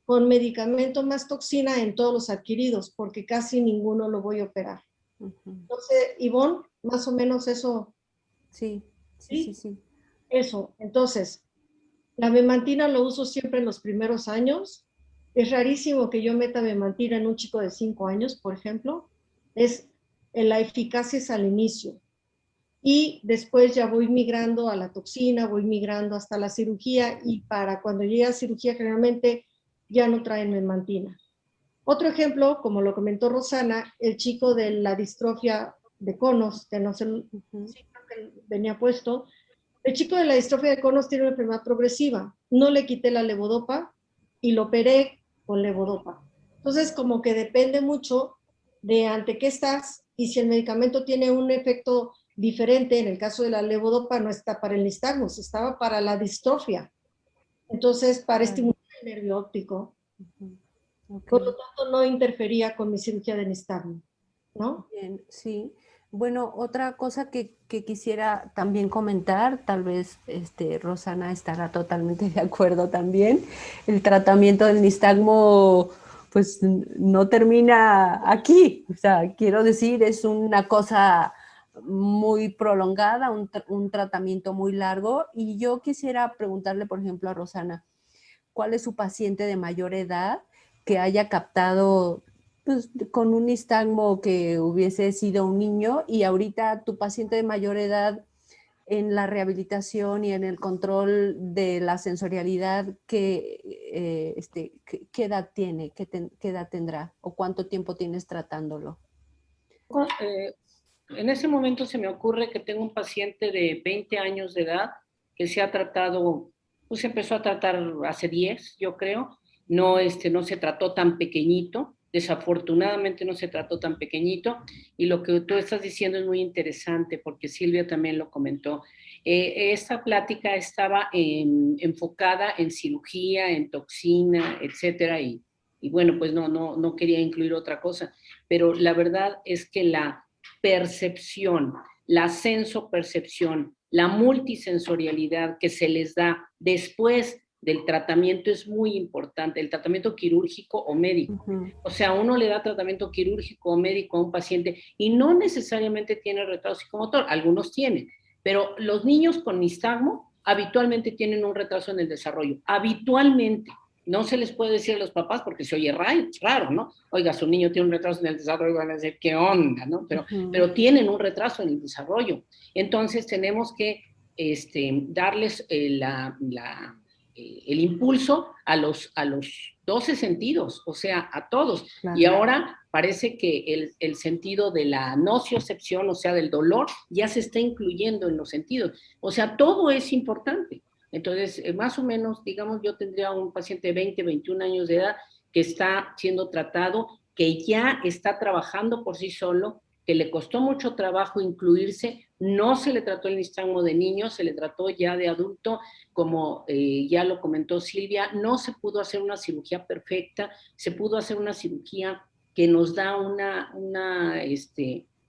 con medicamento más toxina en todos los adquiridos, porque casi ninguno lo voy a operar. Entonces, Ivonne, más o menos eso. Sí. Eso, entonces, la memantina lo uso siempre en los primeros años. Es rarísimo que yo meta memantina en un chico de 5 años, por ejemplo. La eficacia es al inicio. Y después ya voy migrando a la toxina, voy migrando hasta la cirugía, y para cuando llega a cirugía generalmente ya no traen memantina. Otro ejemplo, como lo comentó Rosana, el chico de la distrofia de conos, que no sé si creo que venía puesto. El chico de la distrofia de conos tiene una enfermedad progresiva. No le quité la levodopa y lo operé con levodopa. Entonces, como que depende mucho de ante qué estás, y si el medicamento tiene un efecto diferente. En el caso de la levodopa no está para el nistagmo, estaba para la distrofia. Entonces, para estimular el nervio óptico. Por lo tanto, no interfería con mi cirugía de nistagmo, ¿no? Bien, sí. Bueno, otra cosa que quisiera también comentar, tal vez Rosana estará totalmente de acuerdo también, el tratamiento del nistagmo pues no termina aquí, o sea, quiero decir, es una cosa muy prolongada, un tratamiento muy largo, y yo quisiera preguntarle, por ejemplo, a Rosana, ¿cuál es su paciente de mayor edad que haya captado pues, con un nistagmo que hubiese sido un niño, y ahorita tu paciente de mayor edad en la rehabilitación y en el control de la sensorialidad, ¿qué edad tiene? ¿Qué edad tendrá? ¿O cuánto tiempo tienes tratándolo? En ese momento se me ocurre que tengo un paciente de 20 años de edad que se ha tratado, pues empezó a tratar hace 10, yo creo. No se trató tan pequeñito, desafortunadamente no se trató tan pequeñito, y lo que tú estás diciendo es muy interesante porque Silvia también lo comentó. Esta plática estaba enfocada en cirugía, en toxina, etcétera, y bueno, pues no quería incluir otra cosa, pero la verdad es que la percepción, la sensopercepción, la multisensorialidad que se les da después del tratamiento es muy importante, el tratamiento quirúrgico o médico. O sea, uno le da tratamiento quirúrgico o médico a un paciente y no necesariamente tiene retraso psicomotor, algunos tienen, pero los niños con nistagmo habitualmente tienen un retraso en el desarrollo, habitualmente. No se les puede decir a los papás porque se oye raro, ¿no? Oiga, su niño tiene un retraso en el desarrollo, van a decir, ¿qué onda? ¿No? Pero tienen un retraso en el desarrollo. Entonces tenemos que darles el impulso a los 12 sentidos, o sea, a todos. Claro. Y ahora parece que el sentido de la nociocepción, o sea, del dolor, ya se está incluyendo en los sentidos. O sea, todo es importante. Entonces, más o menos, digamos, yo tendría un paciente de 20, 21 años de edad que está siendo tratado, que ya está trabajando por sí solo, que le costó mucho trabajo incluirse, no se le trató el nistagmo de niño, se le trató ya de adulto, como ya lo comentó Silvia, no se pudo hacer una cirugía perfecta, se pudo hacer una cirugía que nos da una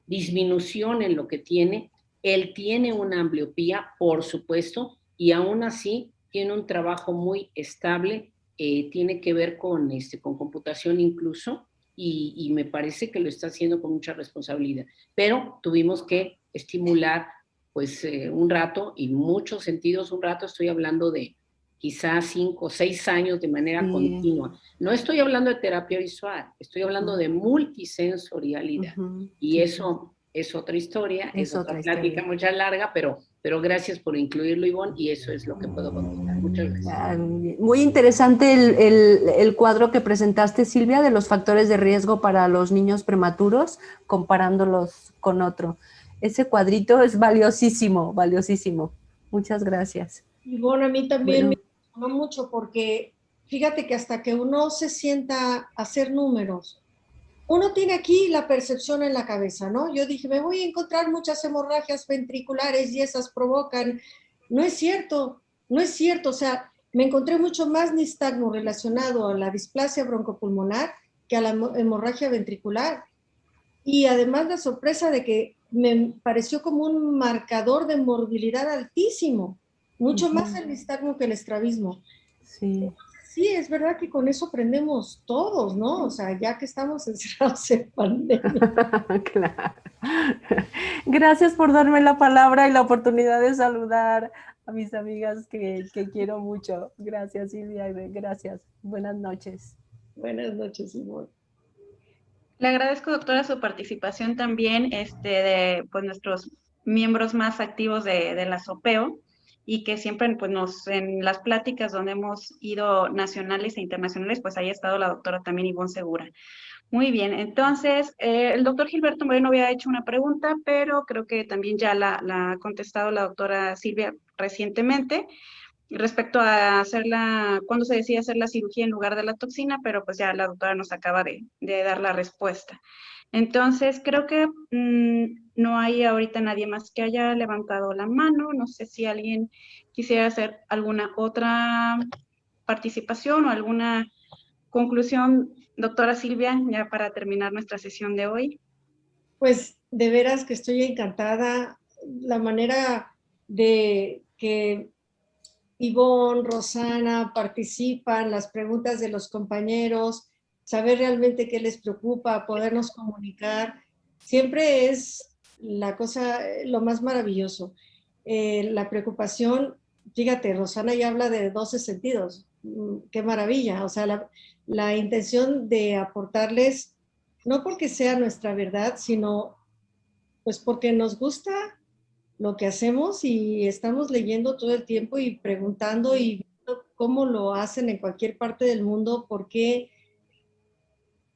disminución en lo que tiene. Él tiene una ambliopía, por supuesto, y aún así tiene un trabajo muy estable, tiene que ver con computación incluso, y me parece que lo está haciendo con mucha responsabilidad. Pero tuvimos que estimular pues un rato, y muchos sentidos, un rato, estoy hablando de quizás 5 o 6 años de manera continua. No estoy hablando de terapia visual, estoy hablando de multisensorialidad, y eso es otra historia, es otra plática mucha larga, pero pero gracias por incluirlo, Ivonne, y eso es lo que puedo contestar. Muchas gracias. Muy interesante el cuadro que presentaste, Silvia, de los factores de riesgo para los niños prematuros, comparándolos con otro. Ese cuadrito es valiosísimo, valiosísimo. Muchas gracias. Y bueno, a mí también Bueno. me gustó mucho porque fíjate que hasta que uno se sienta a hacer números, uno tiene aquí la percepción en la cabeza, ¿no? Yo dije, me voy a encontrar muchas hemorragias ventriculares y esas provocan. No es cierto, no es cierto. O sea, me encontré mucho más nistagmo relacionado a la displasia broncopulmonar que a la hemorragia ventricular. Y además la sorpresa de que me pareció como un marcador de morbilidad altísimo, mucho más el nistagmo que el estrabismo. Sí. Sí, es verdad que con eso aprendemos todos, ¿no? O sea, ya que estamos encerrados en pandemia. Claro. Gracias por darme la palabra y la oportunidad de saludar a mis amigas que quiero mucho. Gracias, Silvia. Gracias. Buenas noches. Buenas noches, Simón. Le agradezco, doctora, su participación también de pues, nuestros miembros más activos de la SOPEO, y que siempre pues, en las pláticas donde hemos ido nacionales e internacionales, pues ahí ha estado la doctora también Ivonne Segura. Muy bien, entonces el doctor Gilberto Moreno había hecho una pregunta, pero creo que también ya la ha contestado la doctora Silvia recientemente, respecto a cuándo se decide hacer la cirugía en lugar de la toxina, pero pues ya la doctora nos acaba de dar la respuesta. Entonces, creo que no hay ahorita nadie más que haya levantado la mano. No sé si alguien quisiera hacer alguna otra participación o alguna conclusión, doctora Silvia, ya para terminar nuestra sesión de hoy. Pues de veras que estoy encantada. La manera de que Ivonne, Rosana participan, las preguntas de los compañeros, saber realmente qué les preocupa, podernos comunicar, siempre es la cosa, lo más maravilloso. La preocupación, fíjate, Rosana ya habla de 12 sentidos, qué maravilla, o sea, la intención de aportarles, no porque sea nuestra verdad, sino pues porque nos gusta lo que hacemos y estamos leyendo todo el tiempo y preguntando y viendo cómo lo hacen en cualquier parte del mundo, porque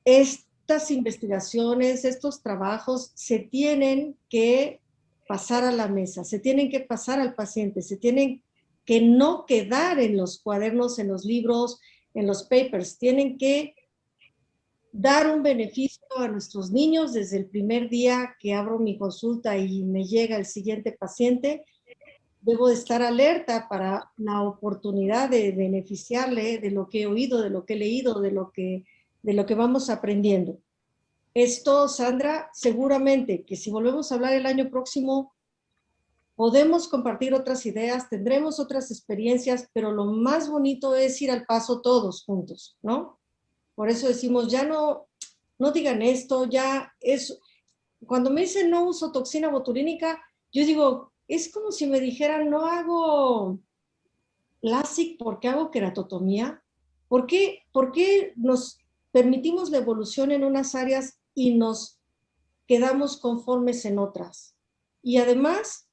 estas investigaciones, estos trabajos se tienen que pasar a la mesa, se tienen que pasar al paciente, se tienen que no quedar en los cuadernos, en los libros, en los papers, tienen que dar un beneficio a nuestros niños desde el primer día que abro mi consulta y me llega el siguiente paciente. Debo de estar alerta para la oportunidad de beneficiarle de lo que he oído, de lo que he leído, de lo que vamos aprendiendo. Esto, Sandra, seguramente que si volvemos a hablar el año próximo, podemos compartir otras ideas, tendremos otras experiencias, pero lo más bonito es ir al paso todos juntos, ¿no? Por eso decimos, ya no digan esto, ya es... Cuando me dicen no uso toxina botulínica, yo digo, es como si me dijeran no hago LASIK porque hago queratotomía. ¿Por qué nos permitimos la evolución en unas áreas y nos quedamos conformes en otras? Y además,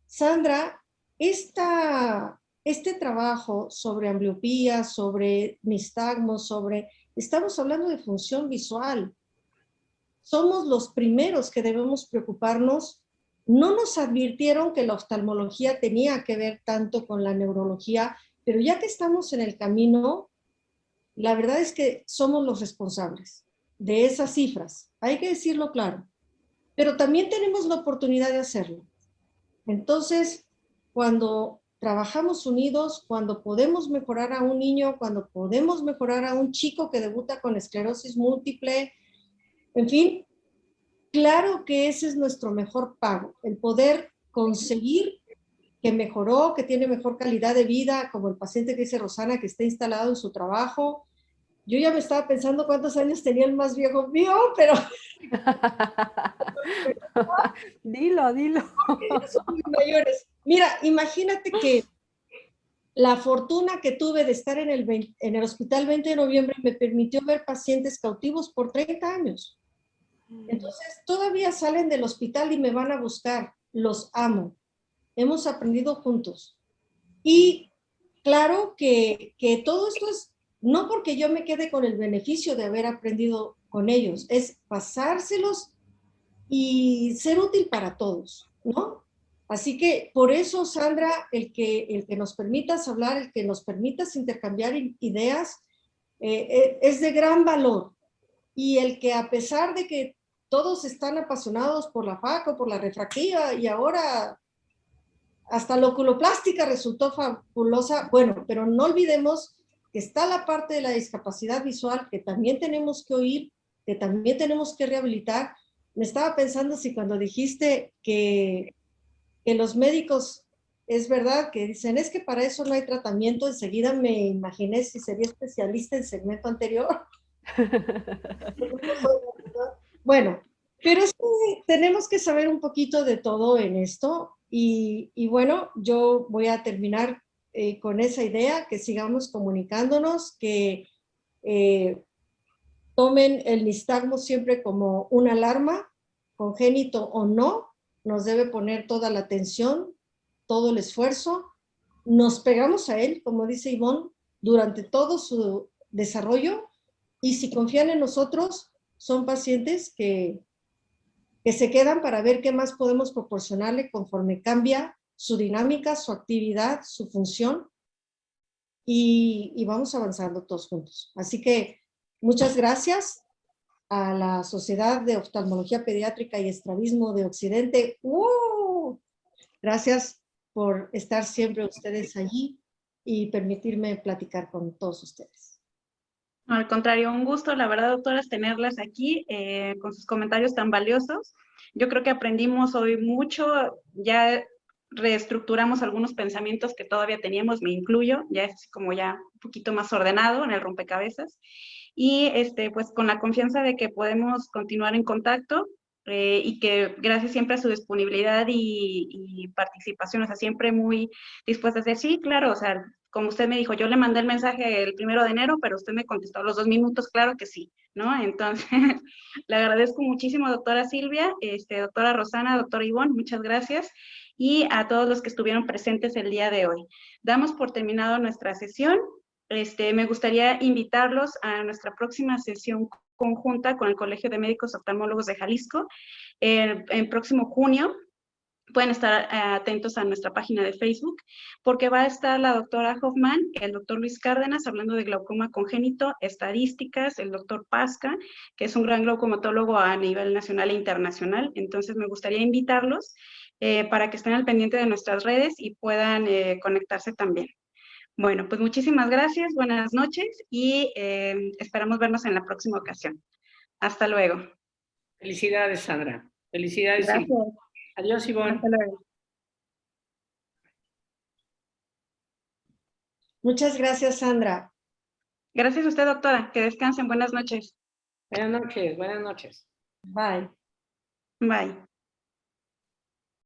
Sandra, este trabajo sobre ambliopía, sobre nistagmos, estamos hablando de función visual. Somos los primeros que debemos preocuparnos. No nos advirtieron que la oftalmología tenía que ver tanto con la neurología, pero ya que estamos en el camino, la verdad es que somos los responsables de esas cifras. Hay que decirlo claro. Pero también tenemos la oportunidad de hacerlo. Entonces, cuando trabajamos unidos, cuando podemos mejorar a un niño, cuando podemos mejorar a un chico que debuta con esclerosis múltiple, en fin, claro que ese es nuestro mejor pago, el poder conseguir que mejoró, que tiene mejor calidad de vida, como el paciente que dice Rosana, que está instalado en su trabajo. Yo ya me estaba pensando cuántos años tenía el más viejo mío, pero... Dilo. Son muy mayores. Mira, imagínate que la fortuna que tuve de estar en el Hospital 20 de Noviembre me permitió ver pacientes cautivos por 30 años. Entonces, todavía salen del hospital y me van a buscar. Los amo. hemos aprendido juntos. Y claro que todo esto es, no porque yo me quede con el beneficio de haber aprendido con ellos, es pasárselos y ser útil para todos, ¿no? Así que por eso, Sandra, el que nos permitas hablar, el que nos permitas intercambiar ideas, es de gran valor. Y el que a pesar de que todos están apasionados por la FAC o por la refractiva y ahora hasta la oculoplástica resultó fabulosa, bueno, pero no olvidemos que está la parte de la discapacidad visual que también tenemos que oír, que también tenemos que rehabilitar. Me estaba pensando si cuando dijiste que los médicos, es verdad que dicen, es que para eso no hay tratamiento, enseguida me imaginé si sería especialista en segmento anterior. Bueno, pero es que tenemos que saber un poquito de todo en esto y bueno, yo voy a terminar con esa idea, que sigamos comunicándonos, que tomen el nistagmo siempre como una alarma, congénito o no, nos debe poner toda la atención, todo el esfuerzo, nos pegamos a él, como dice Ivonne, durante todo su desarrollo, y si confían en nosotros, son pacientes que se quedan para ver qué más podemos proporcionarle conforme cambia su dinámica, su actividad, su función, y vamos avanzando todos juntos. Así que muchas gracias a la Sociedad de Oftalmología Pediátrica y Estrabismo de Occidente. Gracias por estar siempre ustedes allí y permitirme platicar con todos ustedes. Al contrario, un gusto, la verdad, doctoras, tenerlas aquí con sus comentarios tan valiosos. Yo creo que aprendimos hoy mucho, ya reestructuramos algunos pensamientos que todavía teníamos, me incluyo, ya es como ya un poquito más ordenado en el rompecabezas. Y pues con la confianza de que podemos continuar en contacto y que gracias siempre a su disponibilidad y participación, o sea, siempre muy dispuesta a decir, sí, claro, o sea, como usted me dijo, yo le mandé el mensaje el 1 de enero, pero usted me contestó a los 2 minutos, claro que sí, ¿no? Entonces, le agradezco muchísimo, doctora Silvia, doctora Rosana, doctora Ivonne, muchas gracias, y a todos los que estuvieron presentes el día de hoy. Damos por terminado nuestra sesión. Me gustaría invitarlos a nuestra próxima sesión conjunta con el Colegio de Médicos Oftalmólogos de Jalisco, en próximo junio. Pueden estar atentos a nuestra página de Facebook, porque va a estar la doctora Hoffman, el doctor Luis Cárdenas, hablando de glaucoma congénito, estadísticas, el doctor Pasca, que es un gran glaucomatólogo a nivel nacional e internacional. Entonces me gustaría invitarlos para que estén al pendiente de nuestras redes y puedan conectarse también. Bueno, pues muchísimas gracias, buenas noches y esperamos vernos en la próxima ocasión. Hasta luego. Felicidades, Sandra. Felicidades. Gracias. Sí. Adiós, Ivonne. Hasta luego. Muchas gracias, Sandra. Gracias a usted, doctora. Que descansen. Buenas noches. Buenas noches, buenas noches. Bye. Bye.